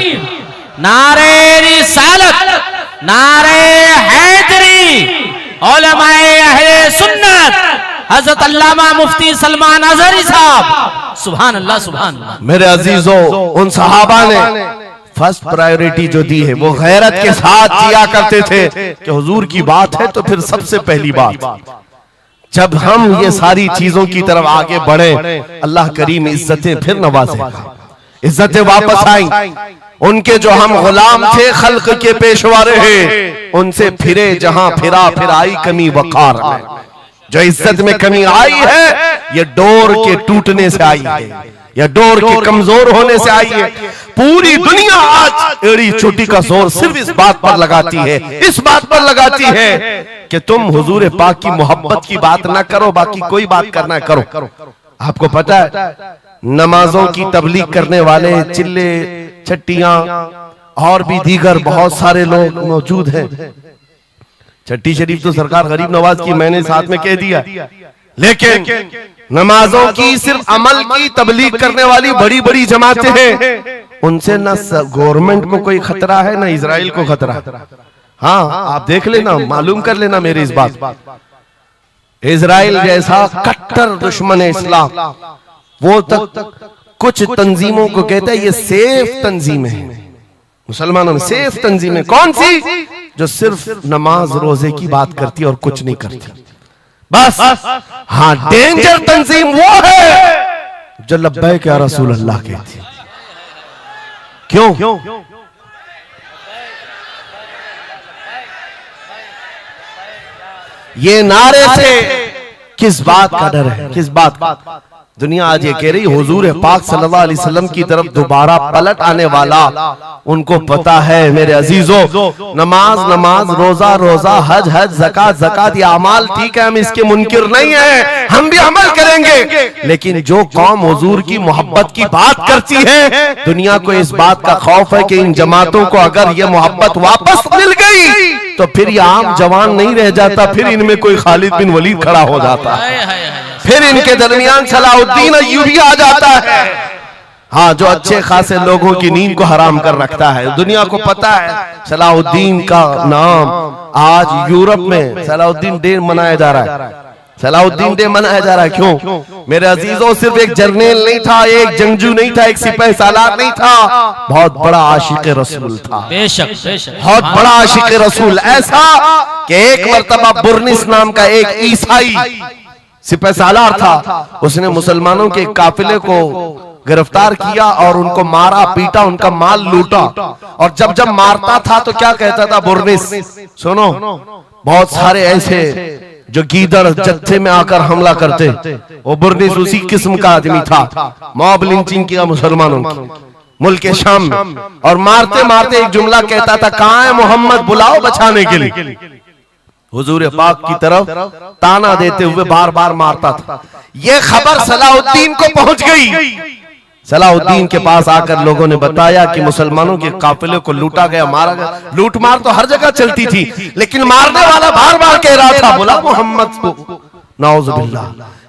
नारे रिसालत, नारे हैदरी, उलमाए अहले सुन्नत, हजरत अल्लामा मुफ्ती सलमान अजहरी साहब। सुभान अल्लाह, सुभान अल्लाह। मेरे अजीजों, उन सहाबा ने फर्स्ट प्रायोरिटी जो दी है वो गैरत के साथ जिया करते थे कि हुजूर की बात है तो फिर सबसे पहली बात। जब हम ये सारी चीजों की तरफ आगे बढ़े, अल्लाह करीम इज्जतें फिर नवाजेगा, इज्जतें वापस आई। उनके जो हम गुलाम थे खल्क के पेशवा रहे, उनसे फिरे जहां फिरा फिर आई कमी वकार में। जो इज्जत में कमी आई है ये डोर के टूटने से आई है, या डोर के कमजोर होने से आई है। पूरी दुनिया आज एड़ी चोटी का जोर सिर्फ इस बात पर लगाती है, इस बात पर लगाती है कि तुम हुजूर पाक की मोहब्बत की बात ना करो, बाकी कोई बात करना करो। आपको पता है नमाजों की तबलीग करने वाले चिल्ले छट्टियां और भी दीगर बहुत सारे लोग मौजूद हैं। छट्टी शरीफ तो सरकार गरीब नवाज की मैंने साथ में कह दिया, लेकिन नमाजों की सिर्फ अमल की तबलीग करने वाली बड़ी बड़ी जमातें हैं, उनसे ना गवर्नमेंट को कोई खतरा है ना इजराइल को खतरा है। हाँ, आप देख लेना, मालूम कर लेना मेरी इस बात। इजराइल जैसा कट्टर दुश्मन इस्लाम, वो तक कुछ तंजीमों को कहता है ये सेफ तंजीम है, मुसलमानों में सेफ तंजीम है। कौन सी? जो सिर्फ नमाज रोजे की बात करती है और कुछ नहीं करती, बस। हाँ, डेंजर तंजीम वो है जो लब्बैक या रसूल अल्लाह कहती है। क्यों? ये नारे से किस बात का डर है, किस बात का? दुनिया आज ये कह रही हुजूर पाक सल्लल्लाहु अलैहि वसल्लम की तरफ दोबारा पलट आने वाला, उनको पता है मेरे अजीजों, नमाज नमाज, रोजा रोजा, हज हज, ज़कात ज़कात, ये अमाल ठीक है, हम इसके मुनकिर नहीं है, हम भी अमल करेंगे। लेकिन जो कौम हुजूर की मोहब्बत की बात करती है, दुनिया को इस बात का खौफ है कि इन जमातों को अगर ये मोहब्बत वापस मिल गई तो फिर ये आम जवान नहीं रह जाता, फिर इनमें कोई खालिद बिन वलीद खड़ा हो जाता है, फिर इनके दरमियान सलाहुद्दीन अय्यूबी आ जाता है। हाँ, जो अच्छे खासे लोगों की नींद को हराम कर रखता है। दुनिया को पता है सलाहुद्दीन का नाम आज यूरोप में सलाहुद्दीन डे मनाया जा रहा है, सलाहुद्दीन डे मनाया जा रहा है। क्यों मेरे अजीजों? सिर्फ एक जर्नल नहीं था, एक जंगजू नहीं था, एक सिपाही सालार नहीं था, बहुत बड़ा आशिक रसूल था। बेशक बेशक, बहुत बड़ा आशिक रसूल, ऐसा कि एक मर्तबा बुर्निस नाम का एक ईसाई सिपाही सालार था, उसने मुसलमानों के काफिले को गिरफ्तार किया और उनको मारा पीटा, उनका माल लूटा। और जब जब मारता था तो क्या कहता था? बुर्निस। सुनो, बहुत सारे ऐसे जो गीदड़ जत्थे में आकर हमला करते, वो बुर्निस उसी किस्म का आदमी था। मॉब लिंचिंग किया मुसलमानों की मुल्क के शाम में, और मारते मारते एक जुमला कहता था, कहां है मोहम्मद, बुलाओ बचाने के लिए। हुजूर पाक की तरफ ताना देते हुए बार बार मारता था। यह खबर सलाहुद्दीन को पहुंच गई। सलाहुद्दीन के पास आकर लोगों ने बताया कि मुसलमानों के काफिले को लूटा गया, मारा गया। लूट मार तो हर जगह चलती थी, लेकिन मारने वाला बार बार कह रहा था, बुला मोहम्मद को। नाउजुबिल्लाह।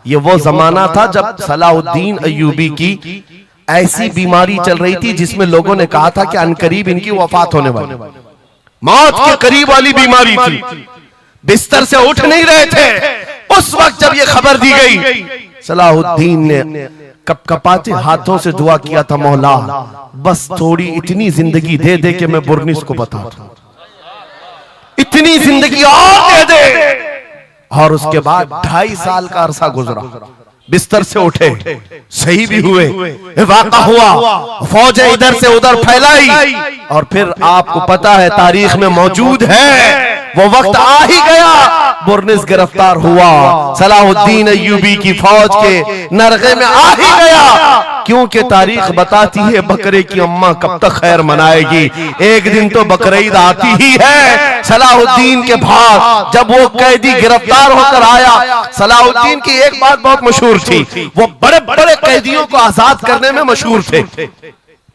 ये वो जमाना था जब सलाहुद्दीन अय्यूबी की ऐसी बीमारी चल रही थी जिसमें लोगों ने कहा था कि अनकरीब इनकी वफात होने वाली, मौत के करीब वाली बीमारी थी, बिस्तर से उठ नहीं रहे थे। उस वक्त जब ये खबर दी गई, सलाहुद्दीन ने कपकपाते हाथों से दुआ किया था, मौला बस थोड़ी इतनी जिंदगी दे दे कि मैं बुर्निस को बता दूं, इतनी जिंदगी और दे दे। और उसके बाद 2.5 साल का अरसा गुजरा, बिस्तर से उठे, सही भी हुए, वाक़ा हुआ, फौजें इधर से उधर फैलाई, और फिर आपको पता है तारीख में मौजूद है, वो वक्त आ ही गया, बुर्निस गिरफ्तार हुआ, सलाहुद्दीन अय्यूबी की फौज के नरगे में आ ही गया। क्योंकि तारीख बताती है बकरे की अम्मा कब तक खैर मनाएगी, एक दिन तो बकरीद आती ही है। सलाहुद्दीन के बाद जब वो कैदी गिरफ्तार होकर आया, सलाहुद्दीन की एक बात बहुत मशहूर थी, वो बड़े बड़े कैदियों को आजाद करने में मशहूर थे,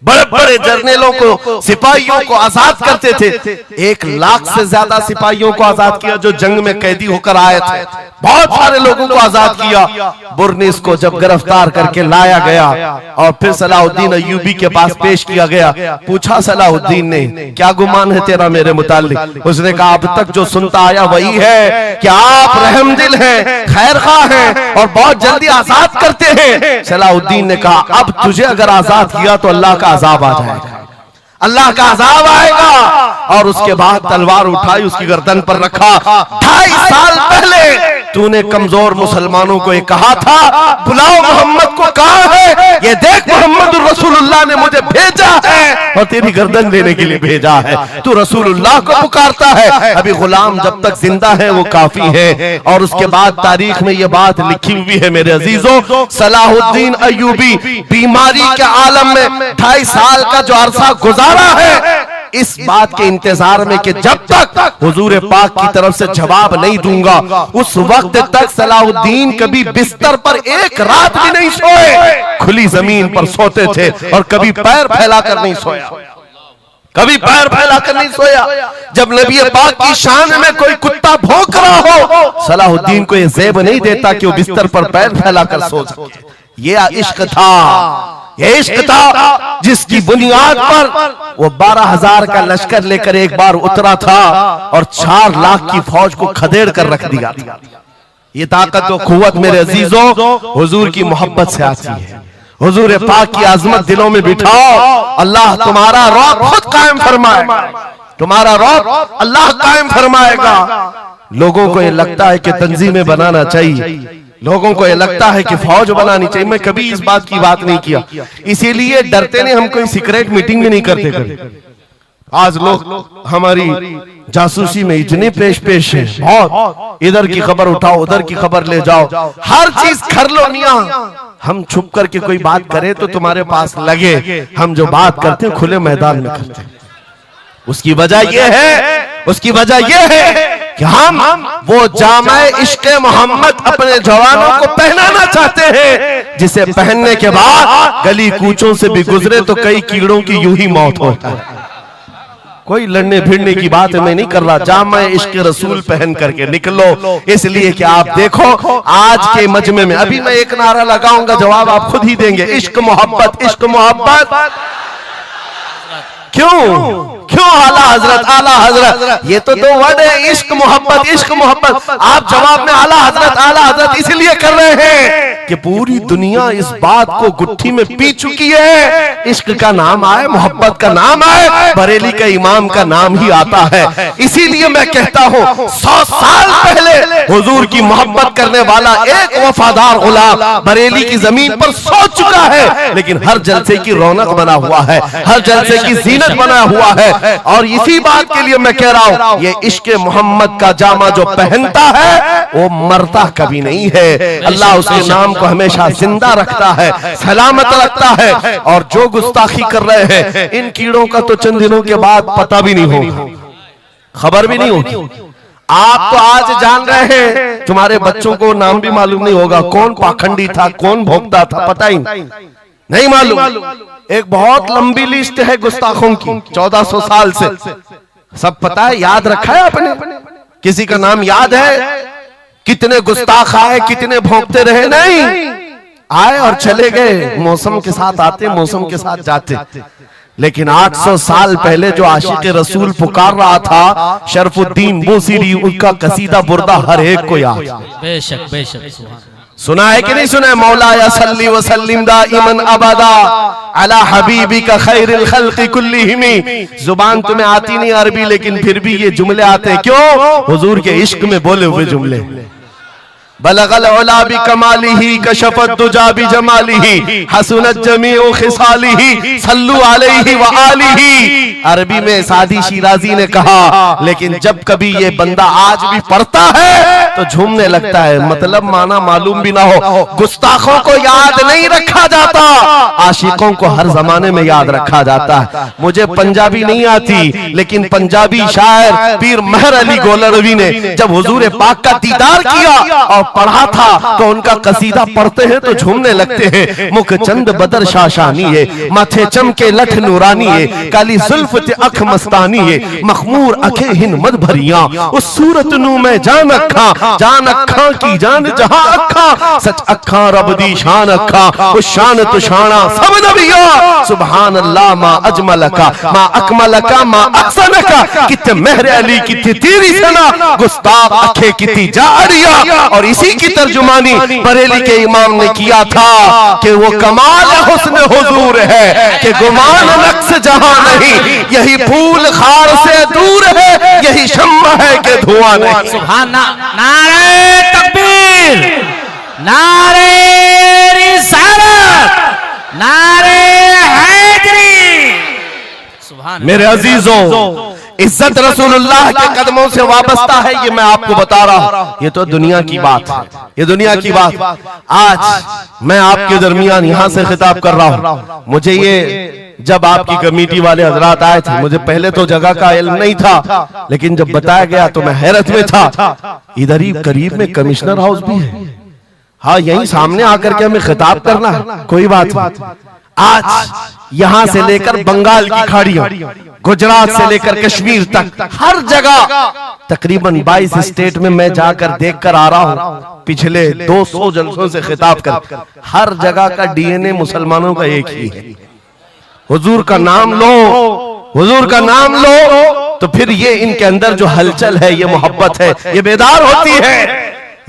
बड़े बड़े जर्नलों को, सिपाहियों को आजाद करते थे। 1 लाख से ज्यादा सिपाहियों को आजाद किया जो जंग में कैदी होकर आए थे, बहुत सारे लोगों को आजाद किया। बुर्निस को जब गिरफ्तार करके लाया गया और फिर सलाहुद्दीन अय्यूबी के पास पेश किया गया, पूछा सलाहुद्दीन ने, क्या गुमान है तेरा मेरे मुताल्लिक? उसने कहा, अब तक जो सुनता आया वही है कि आप रहमदिल हैं, खैरख्वाह हैं और बहुत जल्दी आजाद करते हैं। सलाहुद्दीन ने कहा, अब तुझे अगर आजाद किया तो अल्लाह का अजाब आ जाएगा, अल्लाह का अजाब आएगा। और उसके बाद तलवार उठाई, उसकी गर्दन पर रखा। 2.5 साल पहले तूने कमजोर मुसलमानों को एक कहा था, बुलाओ मोहम्मद को, कहां है ये देख, मोहम्मद रसूलुल्लाह ने मुझे भेजा है और तेरी गर्दन लेने के लिए भेजा है। तू रसूलुल्लाह को पुकारता है, अभी गुलाम जब तक जिंदा है वो काफी है। और उसके बाद तारीख में ये बात लिखी हुई है मेरे अजीजों, सलाहुद्दीन अय्यूबी बीमारी के आलम में 2.5 साल का जो अरसा गुजारा है, इस बात के इंतजार में कि जब तक हुजूर पाक की तरफ से जवाब नहीं दूंगा, उस वक्त तक सलाहुद्दीन कभी बिस्तर पर एक रात भी नहीं सोए, खुली जमीन पर सोते थे और कभी पैर फैलाकर नहीं सोया, कभी पैर फैलाकर नहीं सोया। जब नबी पाक की शान में कोई कुत्ता भौंक रहा हो, सलाहुद्दीन को यह ज़ेब नहीं देता कि वो बिस्तर पर पैर फैलाकर सो सके। ये इश्क था, ये इश्क था जिसकी बुनियाद पर वो 12,000 का लश्कर लेकर एक बार उतरा था और 4 लाख की फौज को खदेड़ कर रख दिया था। ये ताकत और कुव्वत मेरे अजीजों हुजूर की मोहब्बत से आती है। हुजूर पाक की आजमत दिलों में बिठाओ, अल्लाह तुम्हारा रौब खुद कायम फरमाएगा, तुम्हारा रौब अल्लाह कायम फरमाएगा। लोगों को ये लगता है कि तंजीमें बनाना चाहिए, लोगों को ये लगता है कि फौज बनानी चाहिए। मैं कभी इस बात की बात नहीं किया, इसीलिए डरते नहीं, हम कोई सीक्रेट मीटिंग भी नहीं करते कभी। आज लोग हमारी जासूसी में इतने पेश हैं, बहुत इधर की खबर उठाओ, उधर की खबर ले जाओ, हर चीज कर लो मियां। हम छुप करके कोई बात करें तो तुम्हारे पास लगे हम जो बात करते हैं खुले मैदान में करते हैं। उसकी वजह यह है, उसकी वजह यह है कि हम वो जामे इश्क़े मोहम्मद अपने जवानों को पहनाना चाहते हैं, जिसे पहनने के बाद गली कूचों से भी गुजरे तो कई कीड़ों की यूं ही मौत होता है। कोई लड़ने भिड़ने की बात मैं नहीं कर रहा, जामे इश्क़े रसूल पहन करके निकलो। इसलिए कि आप देखो आज के मजमे में, अभी मैं एक नारा लगाऊंगा, जवाब आप खुद ही देंगे, इश्क मोहब्बत, इश्क मोहब्बत। क्यों आला हजरत, आला हजरत, ये तो 2 वर्ड है, इश्क मोहब्बत, इश्क मोहब्बत। आप जवाब में आला हजरत इसलिए कर रहे हैं कि पूरी दुनिया इस बात को गुत्थी में पी चुकी है, इश्क का नाम आए, मोहब्बत का नाम आए, बरेली का इमाम का नाम ही आता है। इसीलिए मैं कहता हूं 100 साल पहले हुजूर की मोहब्बत करने वाला एक वफादार गुलाम बरेली की जमीन पर सो चुका है, लेकिन हर जलसे की रौनक बना हुआ है, हर जलसे की जीनत बना हुआ है। और इसी बात के लिए मैं कह रहा हूं, ये इश्क मोहम्मद का जामा जो पहनता है वो मरता कभी नहीं है। अल्लाह उसके नाम को हमेशा जिंदा रखता है, सलामत रखता है। और जो गुस्ताखी कर रहे हैं, इन कीड़ों का तो चंद दिनों के बाद पता भी नहीं होगा, खबर भी नहीं होगी। आप तो आज जान रहे हैं, तुम्हारे बच्चों को नाम भी मालूम नहीं होगा, कौन पाखंडी था, कौन भोगता था, पता ही नहीं मालूम। एक बहुत लंबी लिस्ट है गुस्ताखों की, 1400 साल से, सब पता है, याद रखा है आपने? किसी का नाम याद है? कितने गुस्ताख आए, कितने भोंकते रहे? नहीं, आए और चले गए, मौसम के साथ आते, मौसम के साथ जाते। लेकिन 800 साल पहले जो आशिक रसूल पुकार रहा था, शरफुद्दीन बूसीरी, उनका कसीदा बुर्दा हर एक को याद। बेशक बेशक, सुना है कि नहीं सुना है? मौलाया सल्ली व सल्लिम दाइमन अबदा अला हबीबिका खैरिल खल्क़ि कुल्लिहिम। जुबान तुम्हें आती नहीं अरबी, लेकिन फिर भी ये जुमले आते हैं। क्यों? हुजूर के इश्क में बोले हुए जुमले। बलगल उला बि कमालिही कशफत दुजा बि जमालिही हसनत जमीउ खिसालिही सल्लु अलैहि व आलिही। अरबी में सादी शिराजी ने कहा, लेकिन जब कभी ये बंदा आज भी पढ़ता है तो झूमने लगता है, मतलब माना मालूम भी ना हो। गुस्ताखों को याद नहीं रखा जाता, आशिकों को हर जमाने में याद रखा जाता है। मुझे पंजाबी नहीं आती, लेकिन पंजाबी शायर पीर महर अली गोलरवी ने जब हुजूर पाक का दीदार किया और पढ़ा था, तो उनका कसीदा पढ़ते हैं तो झूमने लगते हैं। मुख चंद बदर शाशानी है, माथे चमके लठ नूरानी है, काली जुल्फ ते अख मस्तानी है, मखमूर अखे हिन मद भरिया, उस सूरत नू मैं जान अखा, जान अखा की जान जहां अखा, सच अखा रब दी शान अखा, उस शान तो शाना सब नबिया। सुभान अल्लाह मा अजमलका मा अकमलका मा अहसनका, कितने महर अली कितनी तेरी सना, गुस्ताख अखे कितनी जारिया। और इसी की तर्जुमानी बरेली के इमाम ने किया था कि वो कमाल हुस्न हुजूर है कि गुमान नक्श जहां नहीं, यही फूल खार से दूर है, यही शम्मा है कि धुआं नहीं। सुभान। नारे तकबीर, नारे रिसालत, नारे हैदरी। सुभान। मेरे अजीजों, इज्जत रसूलुल्लाह के कदमों से वाबस्ता है, ये मैं आपको बता रहा हूं। ये तो दुनिया की बात है, ये दुनिया की बात। आज मैं आपके दरमियान यहां से खिताब कर रहा हूं। मुझे ये जब आपकी कमेटी वाले हजरात आए थे, मुझे पहले तो जगह का इल्म नहीं था, लेकिन जब बताया गया तो मैं हैरत में था। इधर ही करीब में कमिश्नर हाउस भी है, हाँ यही सामने आकर के हमें खिताब करना है, कोई बात नहीं। आज यहां से लेकर बंगाल की खाड़ियों, गुजरात से लेकर कश्मीर तक, हर जगह तकरीबन 22 स्टेट में मैं जाकर देख कर आ रहा हूं, पिछले 200 जलसों से खिताब कर। हर जगह का डीएनए मुसलमानों का एक ही है। हुजूर का नाम लो, हुजूर का नाम लो, तो फिर ये इनके अंदर जो हलचल है, ये मोहब्बत है, ये बेदार होती है।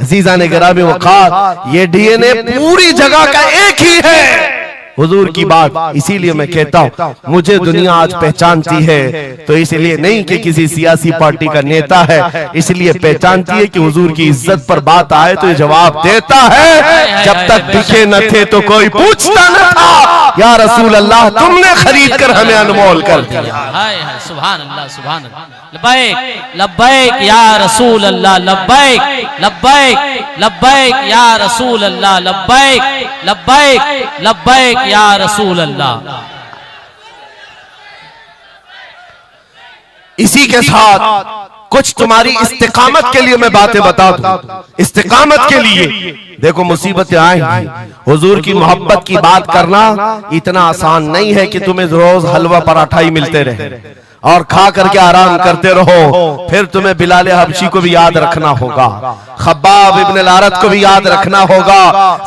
अजीज़ान गिरामी वक़ार, ये डीएनए पूरी जगह का एक ही है, हुजूर की बात। इसीलिए मैं कहता हूं, मुझे दुनिया आज पहचानती है तो इसलिए नहीं कि किसी सियासी पार्टी का नेता है, इसलिए पहचानती है कि हुजूर की इज्जत पर बात आए तो ये जवाब देता है। जब तक दिखे न थे तो कोई पूछता न था, या रसूल अल्लाह तुमने खरीद कर हमें अनमोल कर दिया। हाय हाय, सुभान अल्लाह, सुभान अल्लाह। लब्बैक लब्बैक या रसूल अल्लाह, लब्बैक लब्बैक लब्बैक या रसूल अल्लाह, लब्बैक लब्बैक लब्बैक या रसूल अल्लाह। इसी के साथ कुछ तुम्हारी इस्तिकामत के लिए मैं बातें बता दूं। इस्तिकामत के लिए देखो, मुसीबतें आएंगी। हुजूर की मोहब्बत की बात करना इतना आसान नहीं है कि तुम्हें रोज हलवा पराठा ही मिलते रहे और खा करके आराम करते रहो। फिर तुम्हें बिलाल हबशी को भी याद रखना होगा, खब्बाब इब्न अल-अरत को भी याद रखना होगा,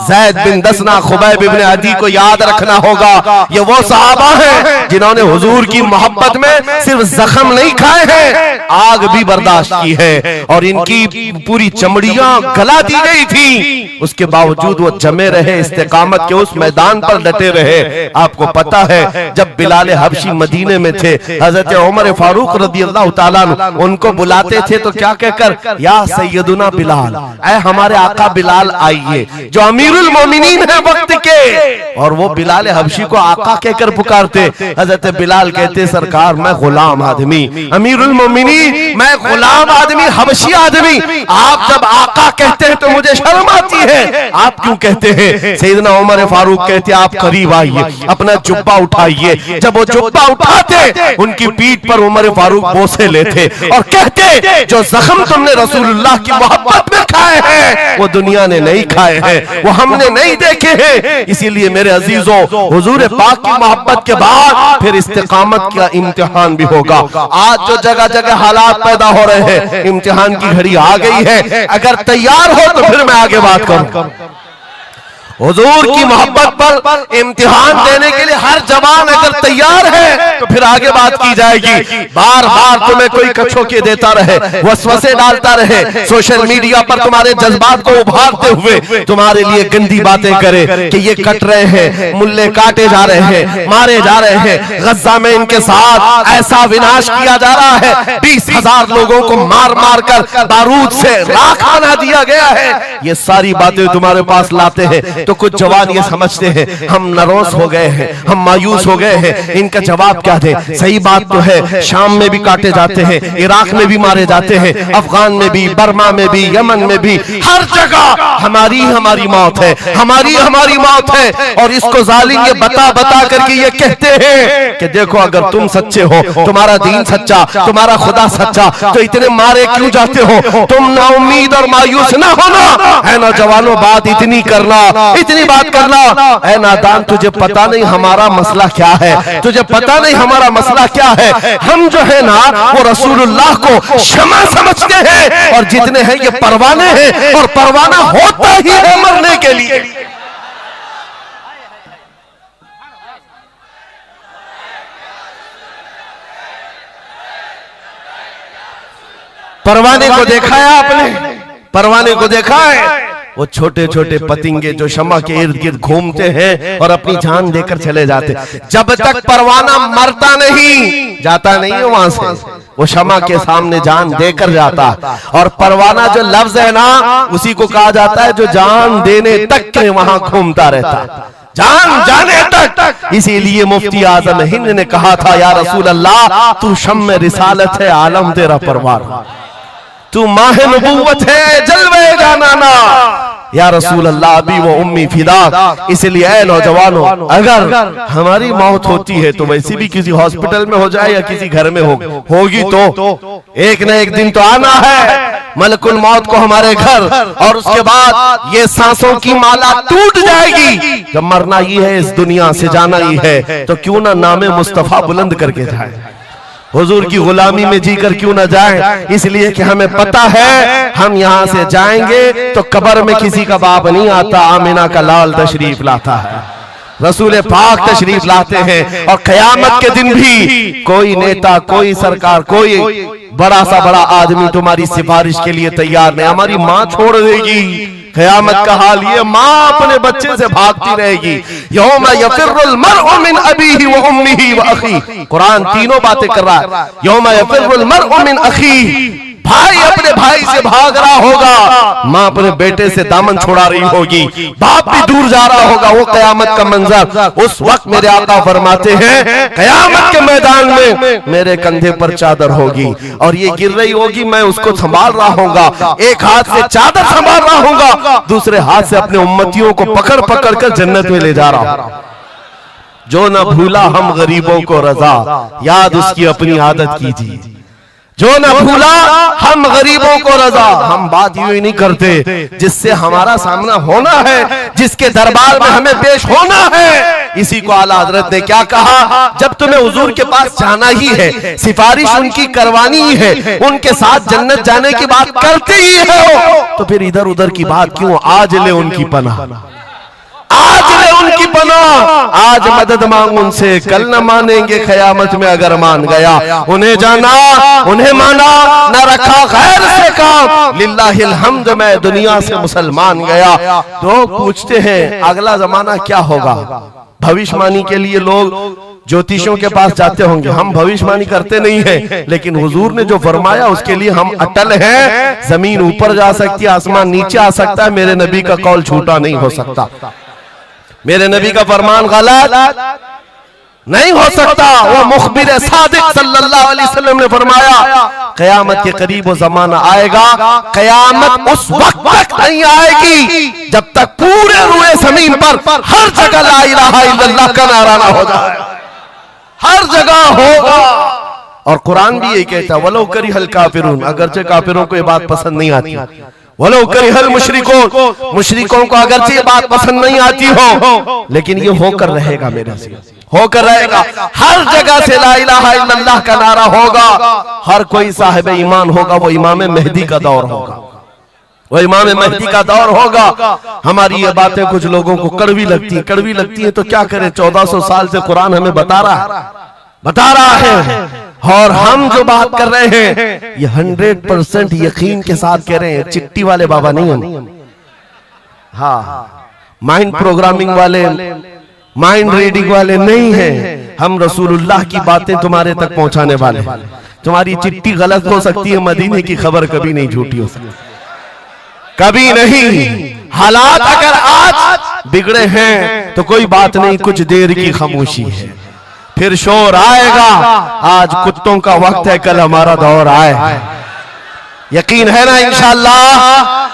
ज़ैद बिन दसना, खुबैब इब्न अदी को याद रखना होगा। ये वो सहाबा हैं जिन्होंने हुजूर की मोहब्बत में सिर्फ जख्म नहीं खाए हैं, आग भी बर्दाश्त की है और इनकी पूरी चमड़ियां गला दी गई थी, उसके बावजूद वो जमे रहे, इस्तिकामत के उस मैदान पर डटे रहे। आपको पता है जब बिलाल हबशी मदीने में थे, हजरत उमर फारूक रज़ियल्लाहु ताला अन्हु उनको बुलाते थे तो क्या कहकर, या सैयदुना बिलाल, ऐ हमारे आका बिलाल आइए, जो अमीरुल मोमिनीन है वक्त के। और वो बिलाल हबशी को आका कहकर पुकारते। हजरत बिलाल कहते, सरकार मैं गुलाम आदमी, अमीरुल मोमिनीन मैं गुलाम आदमी, हबशी आदमी, आप जब आका कहते हैं तो मुझे शर्म आती है, आप क्यों कहते हैं? सैयदना उमर फारूक कहते, आप करीब आइए, अपना जुब्बा उठाइए। जब वो जुब्बा उठाते उनकी पीठ पर उमर फारूक बोसे लेते और कहते, जो जख्म तुमने रसूलुल्लाह की मोहब्बत में खाए हैं वो दुनिया ने नहीं खाए हैं, वो हमने नहीं देखे हैं। इसीलिए मेरे अजीजों, हुजूर पाक की मोहब्बत के बाद फिर इस्तिकामत का इम्तिहान भी होगा। आज जो जगह जगह हालात पैदा हो रहे हैं, इम्तिहान की घड़ी आ गई है। अगर तैयार हो तो फिर मैं आगे बात करूं। हुजूर की मोहब्बत पर इम्तिहान देने के लिए हर जवान अगर तैयार है तो फिर आगे बात की जाएगी। बार बार तुम्हें कोई कछोके देता रहे, वसवसे डालता रहे, सोशल मीडिया पर तुम्हारे जज्बात को उभारते हुए तुम्हारे लिए गंदी बातें करे कि ये कट रहे हैं, मुल्ले काटे जा रहे हैं, मारे जा रहे हैं, गज्जा में इनके साथ ऐसा विनाश किया जा रहा है, 20,000 लोगों को मार मार कर बारूद से राख बना दिया गया है। ये सारी बातें तुम्हारे पास लाते हैं तो कुछ जवान ये समझते हैं हम नरोस हो गए हैं, हम मायूस हो गए हैं, इनका जवाब क्या दे? सही बात तो है, शाम में भी काटे जाते हैं, इराक में भी मारे जाते हैं, अफगान में भी, बर्मा में भी, यमन में भी, हर जगह हमारी मौत है, हमारी मौत है। और इसको जालिम ये बता बता करके ये कहते हैं कि देखो अगर तुम सच्चे हो, तुम्हारा दीन सच्चा, तुम्हारा खुदा सच्चा, तो इतने मारे क्यों जाते हो? तुम ना उम्मीद और मायूस ना होना है नौजवानों, बात इतनी करना, इतनी बात करना। ऐ नादान, तुझे पता नहीं हमारा मसला क्या है, तुझे पता नहीं हमारा मसला क्या है। हम जो है ना वो रसूलुल्लाह को शमा समझते हैं और जितने हैं ये परवाने हैं, और परवाना होता ही है मरने के लिए। परवाने को देखा है आपने? परवाने को देखा है? वो छोटे छोटे पतिंगे जो शमा के इर्द गिर्द घूमते हैं और अपनी जान देकर चले जाते, जब तक परवाना मरता नहीं, जाता नहीं है वहां से, वो शमा के सामने जान देकर जाता। और परवाना जो लफ्ज है ना, उसी को कहा जाता है जो जान देने तक के वहां घूमता रहता, जान जाने तक। इसीलिए मुफ्ती आजम हिंद ने कहा था, या रसूल अल्लाह तू शम्म रिसालत है, आलम तेरा परवाना, तू माह नबूवत है, जलवे जानाना। या रसूल अल्लाह अभी वो उम्मी फिदा। इसलिए ऐ नौजवानों, अगर हमारी मौत होती है तो वैसे भी किसी हॉस्पिटल में हो जाए या किसी घर में होगी तो एक न एक दिन तो आना है मलकुल मौत को हमारे घर, और उसके बाद ये सांसों की माला टूट जाएगी। जब मरना ही है, इस दुनिया से जाना ही है, तो क्यों ना नामे मुस्तफा बुलंद करके जाए, हुजूर की गुलामी में जीकर क्यों ना जाएं। इसलिए कि हमें पता है हम यहाँ से जाएंगे तो कब्र में किसी का बाप नहीं आता, आमिना का लाल तशरीफ लाता है, रसूल पाक तशरीफ लाते हैं। और कयामत के दिन भी कोई नेता, कोई सरकार, कोई बड़ा सा बड़ा आदमी तुम्हारी सिफारिश के लिए तैयार नहीं। हमारी माँ छोड़ देगी, कयामत का हाल ये, माँ अपने बच्चे से भागती रहेगी। यौमा यफिर्रुल मर्उ मिन अबीही व उम्मिही व अखी, कुरान तीनों बातें कर रहा है। यौमा यफिर्रुल मर्उ मिन अखी, भाई अपने भाई से भाग रहा होगा, माँ अपने बेटे से दामन छुड़ा रही होगी, बाप भी दूर जा रहा होगा। वो कयामत का मंजर, उस वक्त मेरे आका फरमाते हैं कयामत के मैदान में मेरे कंधे पर चादर होगी और ये गिर रही होगी, मैं उसको संभाल रहा होगा, एक हाथ से चादर संभाल रहा होगा, दूसरे हाथ से अपने उम्मतियों को पकड़ पकड़ कर जन्नत में ले जा रहा हूं। जो न भूला हम गरीबों को रजा, याद उसकी अपनी आदत कीजिए। जो न भूला हम गरीबों को रजा। हम बात यूं ही नहीं करते, जिससे हमारा सामना होना है, जिसके दरबार में हमें पेश होना है। इसी को आला हजरत ने क्या कहा, जब तुम्हें हुजूर के पास जाना ही है, सिफारिश उनकी करवानी ही है, उनके साथ जन्नत जाने की बात करते ही हो, तो फिर इधर उधर की बात क्यों। आज ले उनकी पनाह, आज ले उनकी पनाह, आज मदद मांग उनसे, कल न मानेंगे क़यामत में अगर मान गया। उन्हें जाना, उन्हें माना, न रखा गैर से काम, लिल्लाहिल हम्द मैं दुनिया से मुसलमान गया। तो पूछते हैं अगला जमाना क्या होगा। भविष्यवाणी के लिए लोग ज्योतिषियों के पास जाते होंगे, हम भविष्यवाणी करते नहीं हैं, लेकिन हुजूर ने जो फरमाया उसके लिए हम अटल हैं। जमीन ऊपर जा सकती है, आसमान नीचे आ सकता है, मेरे नबी का कौल झूठा नहीं हो सकता, मेरे नबी का फरमान गलत नहीं हो सकता। वो मुखबिर सादिक सल्लल्लाहु अलैहि वसल्लम ने फरमाया क़यामत के करीब वो जमाना आएगा, क़यामत उस वक्त तक नहीं आएगी जब तक पूरे रुए जमीन पर हर जगह ला इलाहा इल्लल्लाह का नारा ना हो जाए, हर जगह होगा। और कुरान भी यही कहता है, वलो करिहल काफिरून, अगरचे काफिरों को ये बात पसंद नहीं आती, वलो करिहल मुशरिकून, मुशरिकों को अगरचे ये बात पसंद नहीं आती हो, लेकिन ये होकर रहेगा, मेरे से होकर रहेगा। हर जगह से ला इलाहा इल्लल्लाह का नारा होगा, हर कोई साहिब ईमान होगा, वो इमाम मेहदी का दौर होगा, वो इमाम मेहदी का दौर होगा। हमारी ये बातें कुछ लोगों को कड़वी लगती है, तो क्या करें, 1400 साल से कुरान हमें बता रहा है। और हम जो बात कर रहे हैं ये 100% यकीन के साथ कह रहे हैं, चिट्ठी वाले बाबा नहीं हैं, हाँ माइंड प्रोग्रामिंग वाले, माइंड रीडिंग वाले नहीं हैं। हम रसूलुल्लाह की बातें तुम्हारे तक पहुंचाने वाले। तुम्हारी चिट्ठी गलत हो सकती है, मदीने की खबर कभी नहीं झूठी हो सकती, कभी नहीं। हालात अगर आज बिगड़े हैं तो कोई बात नहीं, कुछ देर की खामोशी है, फिर शोर आएगा। आज कुत्तों का वक्त है, कल हमारा दौर आए। यकीन है ना इंशाअल्लाह,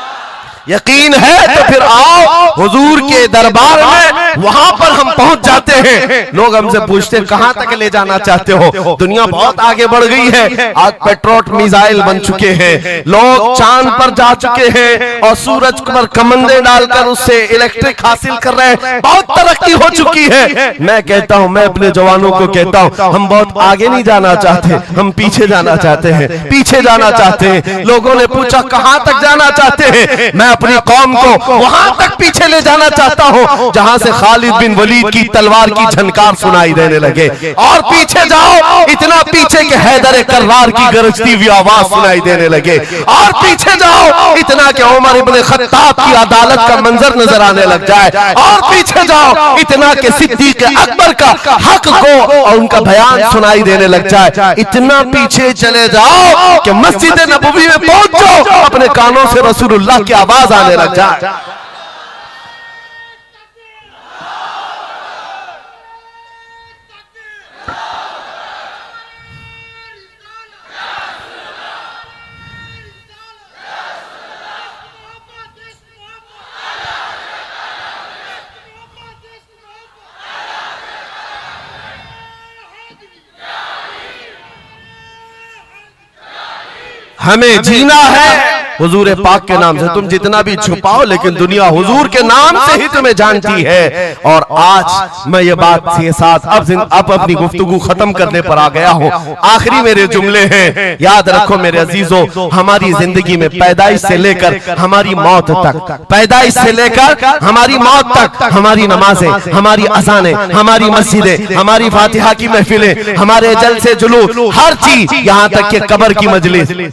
यकीन है तो फिर आओ हुजूर के दरबार में, वहां पर हम पहुंच जाते हैं। लोग हमसे पूछते हैं कहां तक ले जाना चाहते हो। दुनिया बहुत आगे बढ़ गई है, आज पेट्रोट मिसाइल बन चुके हैं, लोग चांद पर जा चुके हैं और सूरज पर कमंदे डालकर उससे इलेक्ट्रिक हासिल कर रहे हैं, बहुत तरक्की हो चुकी है। मैं कहता हूं, मैं अपने जवानों को कहता हूं, हम बहुत आगे नहीं जाना चाहते, हम पीछे जाना चाहते हैं, पीछे जाना चाहते हैं। लोगों ने पूछा कहां तक जाना चाहते हैं, मैं अपनी कौम को वहां तक पीछे ले जाना चाहता हूं जहां से खालिद बिन वलीद की तलवार की झनकार सुनाई देने लगे। और पीछे जाओ, इतना पीछे के हैदर कर्रार की गरजती हुई आवाज सुनाई देने लगे। और पीछे जाओ, इतना कि उमर इब्ने खत्ताब की अदालत का मंजर नजर आने लग जाए। और पीछे जाओ, इतना कि सिद्दीक अकबर का हक को और उनका बयान सुनाई देने लग जाए। इतना पीछे चले जाओ कि मस्जिद नबवी में पहुंचो, अपने कानों से रसूलुल्लाह की आवाज आने लग जाए। हमें जीना है हुजूर पाक के नाम से। तुम जितना भी छुपाओ, लेकिन दुनिया हुजूर के नाम से ही तुम्हें जानती है। और आज मैं ये बात के साथ अब अपनी गुफ्तगू खत्म करने पर आ गया हूँ। आखिरी मेरे जुमले हैं, याद रखो मेरे अजीजों, हमारी जिंदगी में पैदाइश से लेकर हमारी मौत तक, पैदाइश से लेकर हमारी मौत तक, हमारी नमाजें, हमारी अज़ानें, हमारी मस्जिदें, हमारी फातिहा की महफिलें, हमारे जलसे जुलूस, हर चीज, यहाँ तक कि कब्र की मजलिस,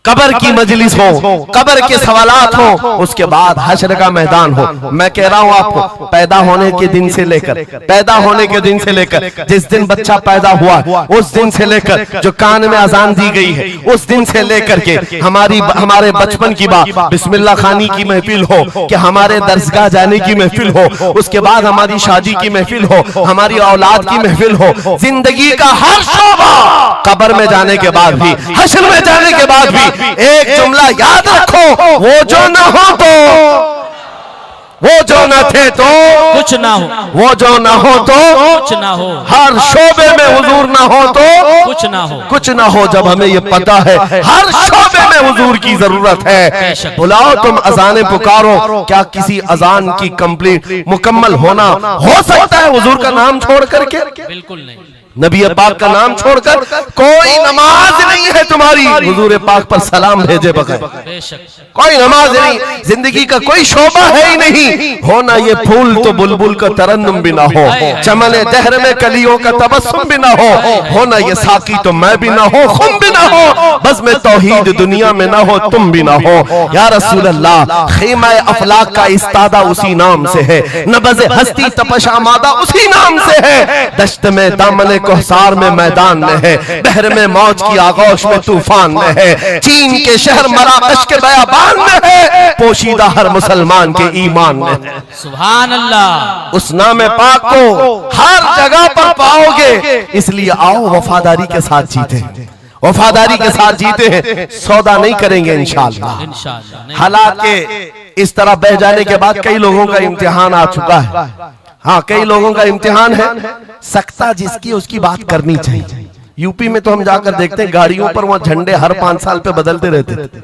कब्र की मजलिस हो, कब्र के सवालात हो, उसके बाद हश्र का मैदान हो। मैं कह रहा हूं आपको, पैदा होने के दिन से लेकर, पैदा होने के दिन से लेकर, जिस दिन बच्चा पैदा हुआ उस दिन से लेकर, जो कान में अजान दी गई है उस दिन से लेकर के हमारे बचपन की बात, बिस्मिल्लाह खानी की महफिल हो, कि हमारे दरसगाह जाने की महफिल हो, उसके बाद हमारी शादी की महफिल हो, हमारी औलाद की महफिल हो, जिंदगी का हर शोबा, कब्र में जाने के बाद भी, हश्र में जाने के बाद भी एक जुमला याद रखो, वो जो न हो तो वो जो न थे तो कुछ ना हो, वो जो न हो तो कुछ ना हो, हर शोबे में हुजूर ना हो तो कुछ ना हो, कुछ ना हो। जब हमें ये पता है हर शोबे में हुजूर की जरूरत है, बुलाओ तुम अजाने पुकारो। क्या किसी अजान की कंप्लीट मुकम्मल होना हो सकता है हुजूर का नाम छोड़ करके? बिल्कुल नहीं। नबी पाक का नाम छोड़कर कोई नमाज नहीं है तुम्हारी हुजूर पाक पर सलाम भेजे बगैर। कोई नमाज नहीं, जिंदगी का कोई शोबा है ही नहीं। होना ये फूल तो बुलबुल का तरन्नुम भी ना हो, चमने दहर में कलियों का तबस्सुम भी ना हो। होना ये साकी तो मैं भी ना हो, खुम भी ना हो, बस मैं तौहीद दुनिया में ना हो, तुम भी ना हो। या रसूल अल्लाह, खीमा अफलाक का इस्तादा उसी नाम से है, नबज़ हस्ती तपश आमादा उसी नाम से है। दश्त में दामन कोहसार में मैदान में है, बहर में मौज की आगोश में तूफान में है, चीन के शहर मराकश के बयाबान में है, पोशीदा हर मुसलमान के ईमान में है। सुभान अल्लाह। उस नाम पाक को हर जगह पर पाओगे, इसलिए आओ वफादारी के साथ जीते, वफादारी के साथ जीते हैं, सौदा नहीं करेंगे इंशाअल्लाह। हालात के इस तरह बह जाने के बाद कई लोगों का इम्तिहान आ चुका है। हाँ, कई लोगों का इम्तिहान है, सख्ता जिसकी उसकी बात करनी चाहिए। यूपी में तो हम जाकर देखते हैं गाड़ियों पर वहां झंडे हर 5 साल पे बदलते रहते थे।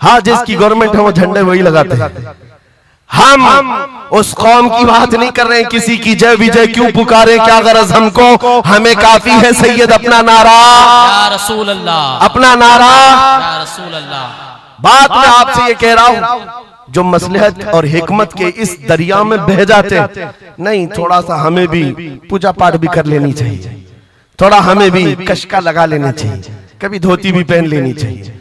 हाँ, जिसकी गवर्नमेंट है वो झंडे वही लगाते हैं। हम उस कौम की बात नहीं कर रहे हैं, किसी की जय विजय क्यों पुकारे, क्या गरज हमको, हमें काफी है सैयद अपना नारा, या रसूल अल्लाह, अपना नारा, या रसूल अल्लाह। बात मैं आपसे ये कह रहा हूं, जो मसलहत और हिकमत के इस दरिया में बह जाते नहीं, थोड़ा सा हमें भी पूजा पाठ भी कर लेनी चाहिए, थोड़ा हमें भी कशका लगा लेना चाहिए, कभी धोती भी पहन लेनी चाहिए,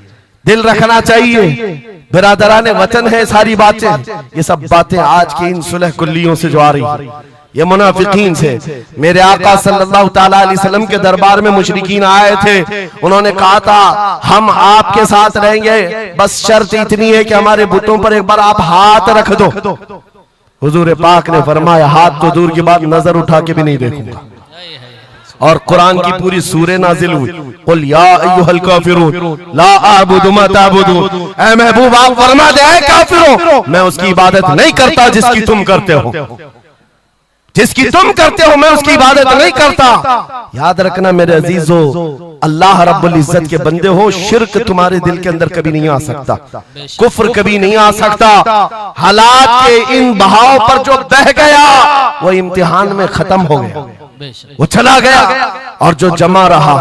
दिल रखना चाहिए। बिरादराने वतन है सारी बातें, ये सब बातें आज की इन सुलह कुल्लियों से जो आ रही, ये मुनाफिकीन से। मेरे आका सल्लल्लाहु ताला अलैहि वसल्लम के दरबार में मुशरिकीन आए थे, उन्होंने कहा था हम आपके साथ रहेंगे, बस शर्त इतनी है कि हमारे बुतों पर एक बार आप हाथ रख दो। हुजूर पाक ने फरमाया हाथ तो दूर की बात, नजर उठा के भी नहीं देखूंगा। और कुरान की पूरी सूरह नाजिल हुई, कुल या अय्युहल काफिरून ला अअबुदु मा ताबुदून। ऐ महबूब आप फरमा दे ऐ काफिरों, मैं उसकी इबादत नहीं करता जिसकी तुम करते हो, जिसकी तुम करते हो मैं उसकी इबादत नहीं करता। याद रखना मेरे अजीजों, अल्लाह रब्बुल इज्जत के बंदे हो, शिर्क तुम्हारे दिल के अंदर कभी नहीं आ सकता, कुफ्र कभी नहीं आ सकता। हालात के इन बहाव पर जो बह गया वो इम्तिहान में खत्म हो गया, वो चला गया, और जो जमा रहा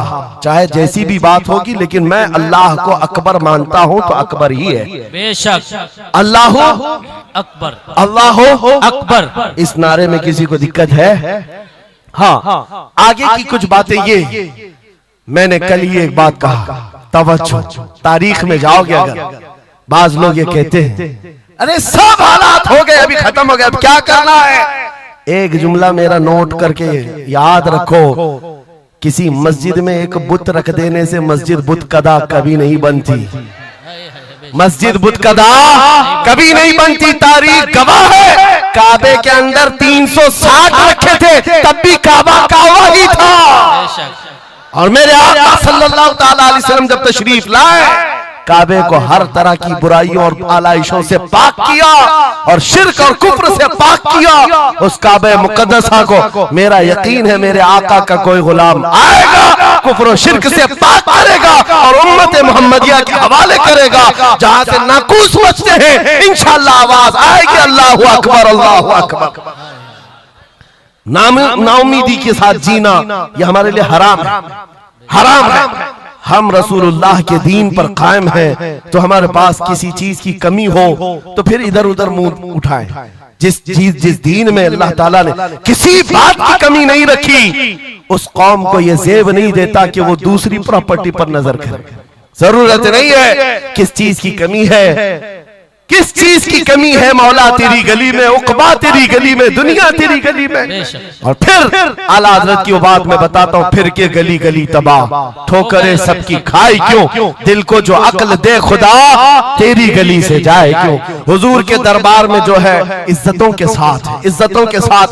चाहे जैसी भी बात होगी, लेकिन मैं अल्लाह को अकबर मानता हूं तो अकबर ही है। बेशक अल्लाह अकबर, अल्लाह अकबर। इस नारे में किसी को दिक्कत है? हाँ, आगे की कुछ बातें ये, मैंने कल ही एक बात कहा, तवज्जो, तारीख में जाओगे अगर, बाज लोग ये कहते हैं अरे सब हालात हो गए, अभी खत्म हो गया, अब क्या करना है? एक जुमला मेरा नोट करके याद रखो, किसी मस्जिद में एक बुत रख देने से मस्जिद बुत कदा कभी नहीं बनती, मस्जिद बुत कदा कभी नहीं बनती। तारीख गवाह है, काबे के अंदर 360 रखे थे, तब भी काबा काबा ही था। और मेरे आका सल्लल्लाहु ताला अलैहि वसल्लम जब तशरीफ लाए, काबे को हर तरह की बुराइयों और आलाइशों से पाक किया और शिर्क और कुफ्र से पाक किया। उस काबे मुकद्दसा को मेरा यकीन है मेरे आका का कोई गुलाम आएगा, कुफ्र और शिर्क से पाक करेगा और उम्मत मोहम्मदिया के हवाले करेगा। जहां से नाकूस बचते हैं इंशाअल्लाह आवाज आएगी अल्लाहु अकबर, अल्लाहु अकबर। नाउमीदी के साथ जीना यह हमारे लिए हराम है, हराम है। हम रसूलुल्लाह के दीन पर कायम हैं, तो हमारे पास किसी चीज की कमी हो तो फिर इधर उधर मुंह उठाएं। जिस दीन में अल्लाह ताला ने किसी बात की कमी नहीं रखी, उस कौम को यह जेब नहीं देता कि वो दूसरी प्रॉपर्टी पर नजर करे। जरूरत नहीं है किस चीज की कमी है, किस चीज की कमी है, मौला तेरी गली में, उकबा तेरी गली में, दुनिया तेरी गली में। और फिर आला हज़रत की वो बात मैं बताता हूँ, फिर के गली गली तबाह, ठोकरे सबकी खाई क्यों, दिल को जो अक्ल दे खुदा तेरी गली से जाए क्यों। हुजूर के दरबार में जो है इज्जतों के साथ, इज्जतों के साथ।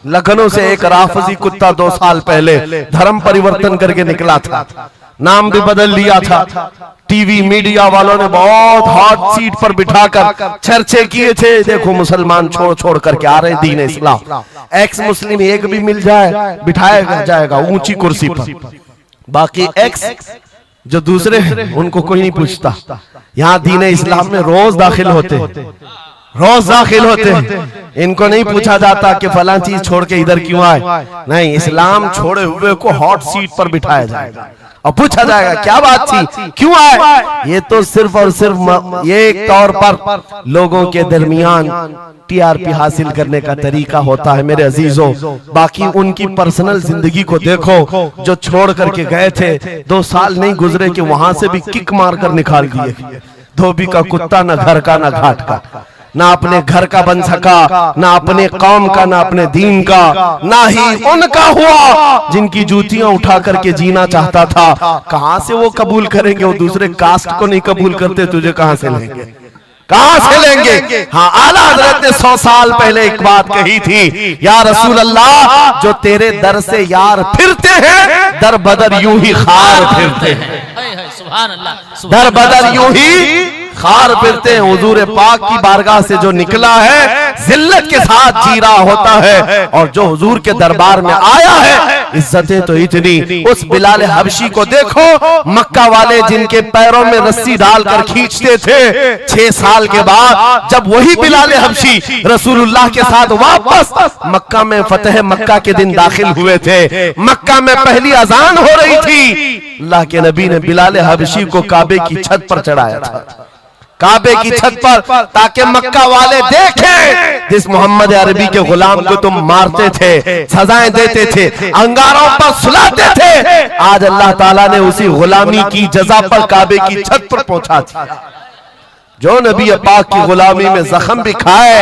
लखनऊ से एक राफजी कुत्ता 2 साल पहले धर्म परिवर्तन करके निकला था, नाम भी बदल लिया था। टीवी मीडिया वालों ने बहुत हॉट सीट पर बिठाकर चर्चे किए थे, देखो मुसलमान छोड़ छोड़ करके आ रहे हैं दीन इस्लाम, एक्स मुस्लिम एक भी मिल जाए बिठाया जाएगा ऊंची कुर्सी पर, बाकी एक्स जो दूसरे उनको कोई नहीं पूछता। यहाँ दीन इस्लाम में रोज दाखिल होते, रोज दाखिल होते, इनको नहीं पूछा जाता कि फलां चीज छोड़ के इधर क्यों आए, नहीं, इस्लाम छोड़े हुए को हॉट सीट पर बिठाया जाएगा और पूछा जाएगा क्या बात थी, क्यों आए। ये तो सिर्फ और सिर्फ ये एक तौर पर लोगों के दरमियान टीआरपी हासिल करने का तरीका होता है मेरे अजीजों। बाकी उनकी पर्सनल जिंदगी को देखो, जो छोड़ करके गए थे 2 साल नहीं गुजरे कि वहां से भी किक मार कर निकाल दिए। धोबी का कुत्ता न घर का न घाट का, ना अपने घर का बन सका, ना अपने कौम का, ना अपने दीन का, ना ही उनका हुआ जिनकी जूतियां उठा करके जीना चाहता था। कहां से वो कबूल करेंगे, वो दूसरे कास्ट को नहीं कबूल करते, तुझे कहां से लेंगे, कहां से लेंगे। हाँ, आला हजरत ने 100 साल पहले एक बात कही थी, या रसूल अल्लाह जो तेरे दर से यार फिरते हैं दर बदर यूं ही खार फिरते हैं, सुभान अल्लाह, दर बदर यूं ही खार फिरते हैं। हुजूर पाक की बारगाह से जो निकला है जिल्लत के साथ जी रहा होता है, और जो हुजूर के दरबार में आया है इज्जतें तो इतनी। उस बिलाल हबशी को देखो, मक्का वाले जिनके पैरों में रस्सी डालकर खींचते थे, 6 साल के बाद जब वही बिलाल हबशी रसूलुल्लाह के साथ वापस मक्का में फतेह मक्का के दिन दाखिल हुए थे, मक्का में पहली अजान हो रही थी, अल्लाह के नबी ने बिलाल हबशी को काबे की छत पर चढ़ाया था, काबे की छत पर, ताकि मक्का वाले देखें जिस मोहम्मद अरबी के गुलाम को तुम मारते थे, सजाएं देते थे, अंगारों पर सुलाते थे, आज अल्लाह ताला ने उसी गुलामी की जजा पर काबे की छत पर पहुंचा दिया। जो नबी पाक की गुलामी में जख्म भी खाए,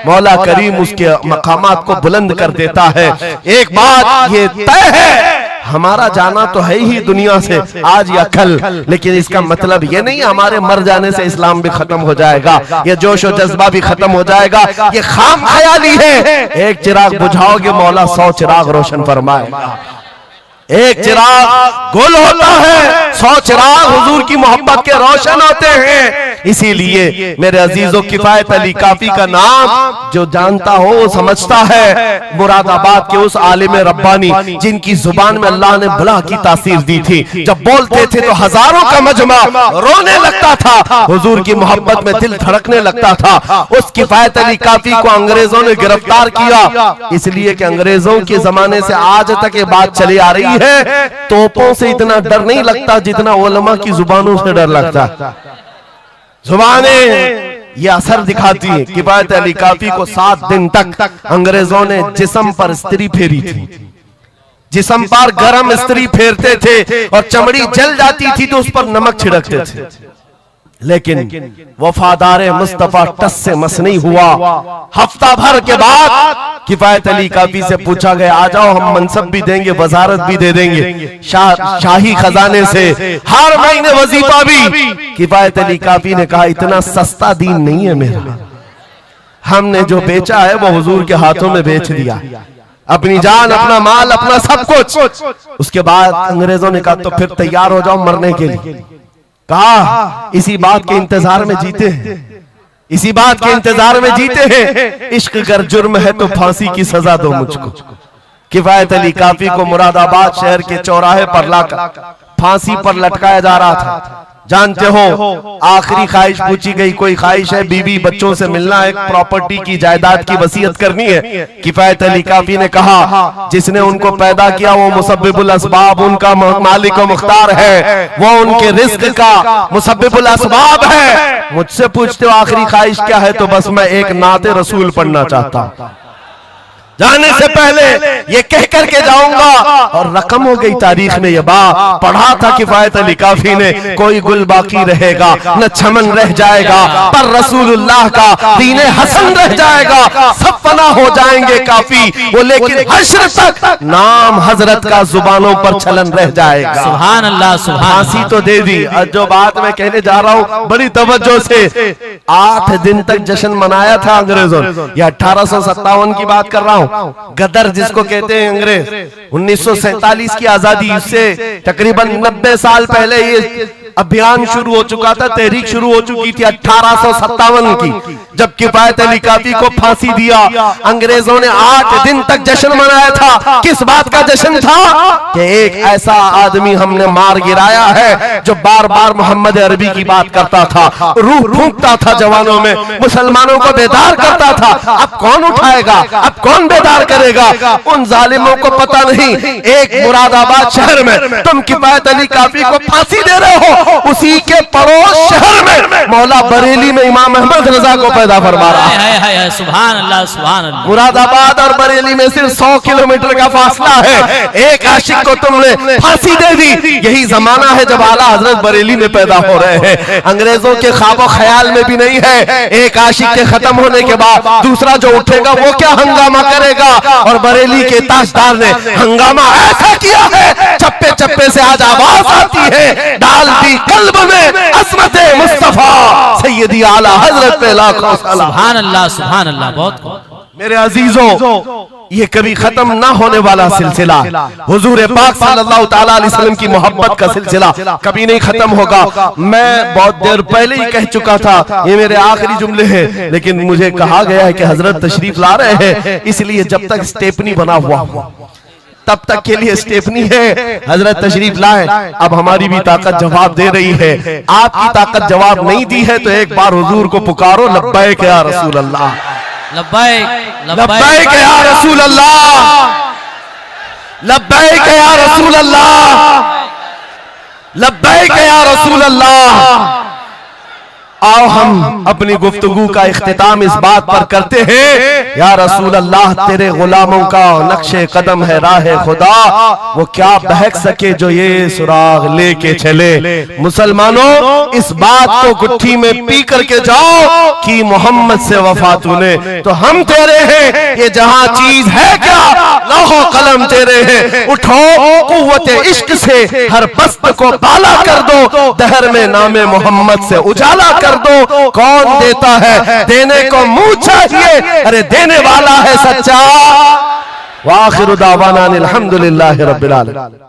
मौला करीम उसके मकामात को बुलंद कर देता है। एक बात ये तय है, हमारा जाना तो है ही दुनिया से आज या कल, लेकिन इसका मतलब ये नहीं हमारे मर जाने से इस्लाम भी खत्म हो जाएगा, ये जोश और जज्बा भी खत्म हो जाएगा। ये खाम ख्याली है। एक चिराग बुझाओगे मौला 100 चिराग रोशन फरमाएगा। एक चिराग गुल होता है, 100 चिराग हुजूर की मोहब्बत के रोशन होते हैं। इसीलिए मेरे अजीजों, किफायत अली काफी का नाम जो जानता हो वो समझता है। मुरादाबाद के उस आलिम रब्बानी जिनकी जुबान में अल्लाह ने भला की तासीर दी थी, जब बोलते थे तो हजारों का मजमा रोने लगता था, हुजूर की मोहब्बत में दिल धड़कने लगता था। उस किफायत अली काफी को अंग्रेजों ने गिरफ्तार किया, इसलिए कि अंग्रेजों के जमाने से आज तक ये बात चली आ रही है, तोपों से इतना डर नहीं लगता जितना उलमा की जुबानों से डर लगता। जुबानें ये असर दिखाती है। किफायत अली काफी को 7 दिन तक अंग्रेजों ने जिस्म पर स्त्री फेरी थी, जिस्म पर गरम स्त्री फेरते थे और चमड़ी जल जाती थी तो उस पर नमक छिड़कते थे, लेकिन वफादार मुस्तफा टस से मस नहीं हुआ। हफ्ता भर के बाद किफायत अली काफी से पूछा गया, आ जाओ हम मनसब भी देंगे, वजारत भी दे देंगे, शाही खजाने से हर महीने वजीफा भी। किफायत अली काफी ने कहा, इतना सस्ता दीन नहीं है मेरा, हमने जो बेचा है वो हुजूर के हाथों में बेच दिया, अपनी जान, अपना माल, अपना सब कुछ। उसके बाद अंग्रेजों ने कहा तो फिर तैयार हो जाओ मरने के लिए। कहा इसी बात के इंतजार में जीते हैं, इसी बात के इंतजार में जीते हैं, इश्क कर जुर्म है तो फांसी की सजा दो मुझको। किफायत अली काफी को मुरादाबाद शहर के चौराहे पर लाकर फांसी पर लटकाया जा रहा था। जानते हो आखिरी ख्वाहिश पूछी गई, कोई ख्वाहिश है? बीवी बच्चों से मिलना, एक प्रॉपर्टी की जायदाद की वसीयत करनी है। किफायत अली काफी ने कहा, जिसने उनको पैदा किया वो मुसब्बिबुल असबाब, उनका मालिक व मुख्तार है, वो उनके रिस्क का मुसब्बिबुल असबाब है। मुझसे पूछते हो आखिरी ख्वाहिश क्या है, तो बस मैं एक नाते रसूल पढ़ना चाहता हूं, जाने से पहले ये कह करके जाऊंगा। और रकम हो गई तारीख में, ये बात पढ़ा था किफायत अली काफी ने, कोई गुल बाकी रहेगा न चमन रह जाएगा, पर रसूलुल्लाह का दीने हसन रह जाएगा, सब फना हो जाएंगे काफी वो, लेकिन हश्र तक नाम हजरत का जुबानों पर चलन रह जाएगा। सुभान अल्लाह, सुभान। फांसी तो दे दी। जो बात मैं कहने जा रहा हूं बड़ी तवज्जो से, 8 दिन तक जश्न मनाया था अंग्रेजों ने, यह 1857 की बात कर रहा हूं, हूँ। गदर जिसको कहते हैं अंग्रेज, 1947 की आजादी से तकरीबन 90 साल पहले ये अभियान शुरू हो चुका था, तहरीक शुरू हो चुकी थी 1857 की, जब किफायत अली काफी को फांसी दिया। अंग्रेजों ने 8 दिन तक जश्न मनाया था। किस बात का जश्न था? कि एक ऐसा आदमी हमने मार गिराया है जो बार बार मोहम्मद अरबी की बात करता था, रूह फूंकता था जवानों में, मुसलमानों को बेदार करता था। अब कौन उठाएगा, अब कौन बेदार करेगा? उन जालिमों को पता नहीं, एक मुरादाबाद शहर में तुम किफायत अली काफी को फांसी दे रहे हो, उसी के पड़ोस शहर में मौला बरेली में इमाम अहमद रजा को पैदा फरमा रहा है। सुभान अल्लाह, सुभान अल्लाह। मुरादाबाद और बरेली में सिर्फ 100 किलोमीटर का फासला है। एक आशिक को तुमने फांसी दे दी। यही जमाना है जब आला हजरत बरेली में पैदा हो रहे हैं। अंग्रेजों के ख्वाबो ख्याल में भी नहीं है एक आशिक के खत्म होने के बाद दूसरा जो उठेगा वो क्या हंगामा करेगा। और बरेली के ताजदार ने हंगामा ऐसा किया है, चप्पे चप्पे से आज आवाज आती है, डाल दी कल्ब में अज़मत मुस्तफा सैयदी आला हजरत पे लाखों सलाम। सुभान अल्लाह, सुभान अल्लाह। बहुत मेरे अजीजों, ये कभी खत्म ना होने वाला सिलसिला, हुजूर पाक सल्लल्लाहु ताला अलैहि वसल्लम की मोहब्बत का सिलसिला कभी नहीं खत्म होगा। मैं बहुत देर पहले ही कह चुका था, ये मेरे आखिरी जुमले हैं, लेकिन मुझे कहा गया है कि हजरत तशरीफ ला रहे हैं, इसलिए जब तक स्टेपनी बना हुआ तब तक के लिए स्टेपनी है। हजरत तशरीफ लाए, अब हमारी भी ताकत जवाब दे रही है। आपकी ताकत जवाब नहीं दी है तो एक बार हुजूर को पुकारो, लब्बैक या रसूल अल्लाह, लब्बैक लब्बैक या रसूल अल्लाह, लब्बैक या रसूल अल्लाह, लब्बैक या रसूल अल्लाह। आओ हम अपनी गुफ्तगू का इख्तिताम इस बात पर करते हैं, या रसूल अल्लाह तेरे गुलामों का नक्शे कदम है राह खुदा, वो क्या बहक सके जो ये सुराग लेके चले। मुसलमानों, इस बात को गुट्ठी में पी करके जाओ कि मोहम्मद से वफा तूने तो हम तेरे हैं, ये जहां चीज है क्या लौहो कलम तेरे हैं। उठो कुव्वत इश्क से हर पस्त को बाला कर दो, दहर में नामे मोहम्मद से उजाला कर दो। कौन देता है, देने को मुंह चाहिए, अरे देने वाला है सच्चा। वाखिरु दावाना अनिल हम्दुलिल्लाहि रब्बिल आलमीन।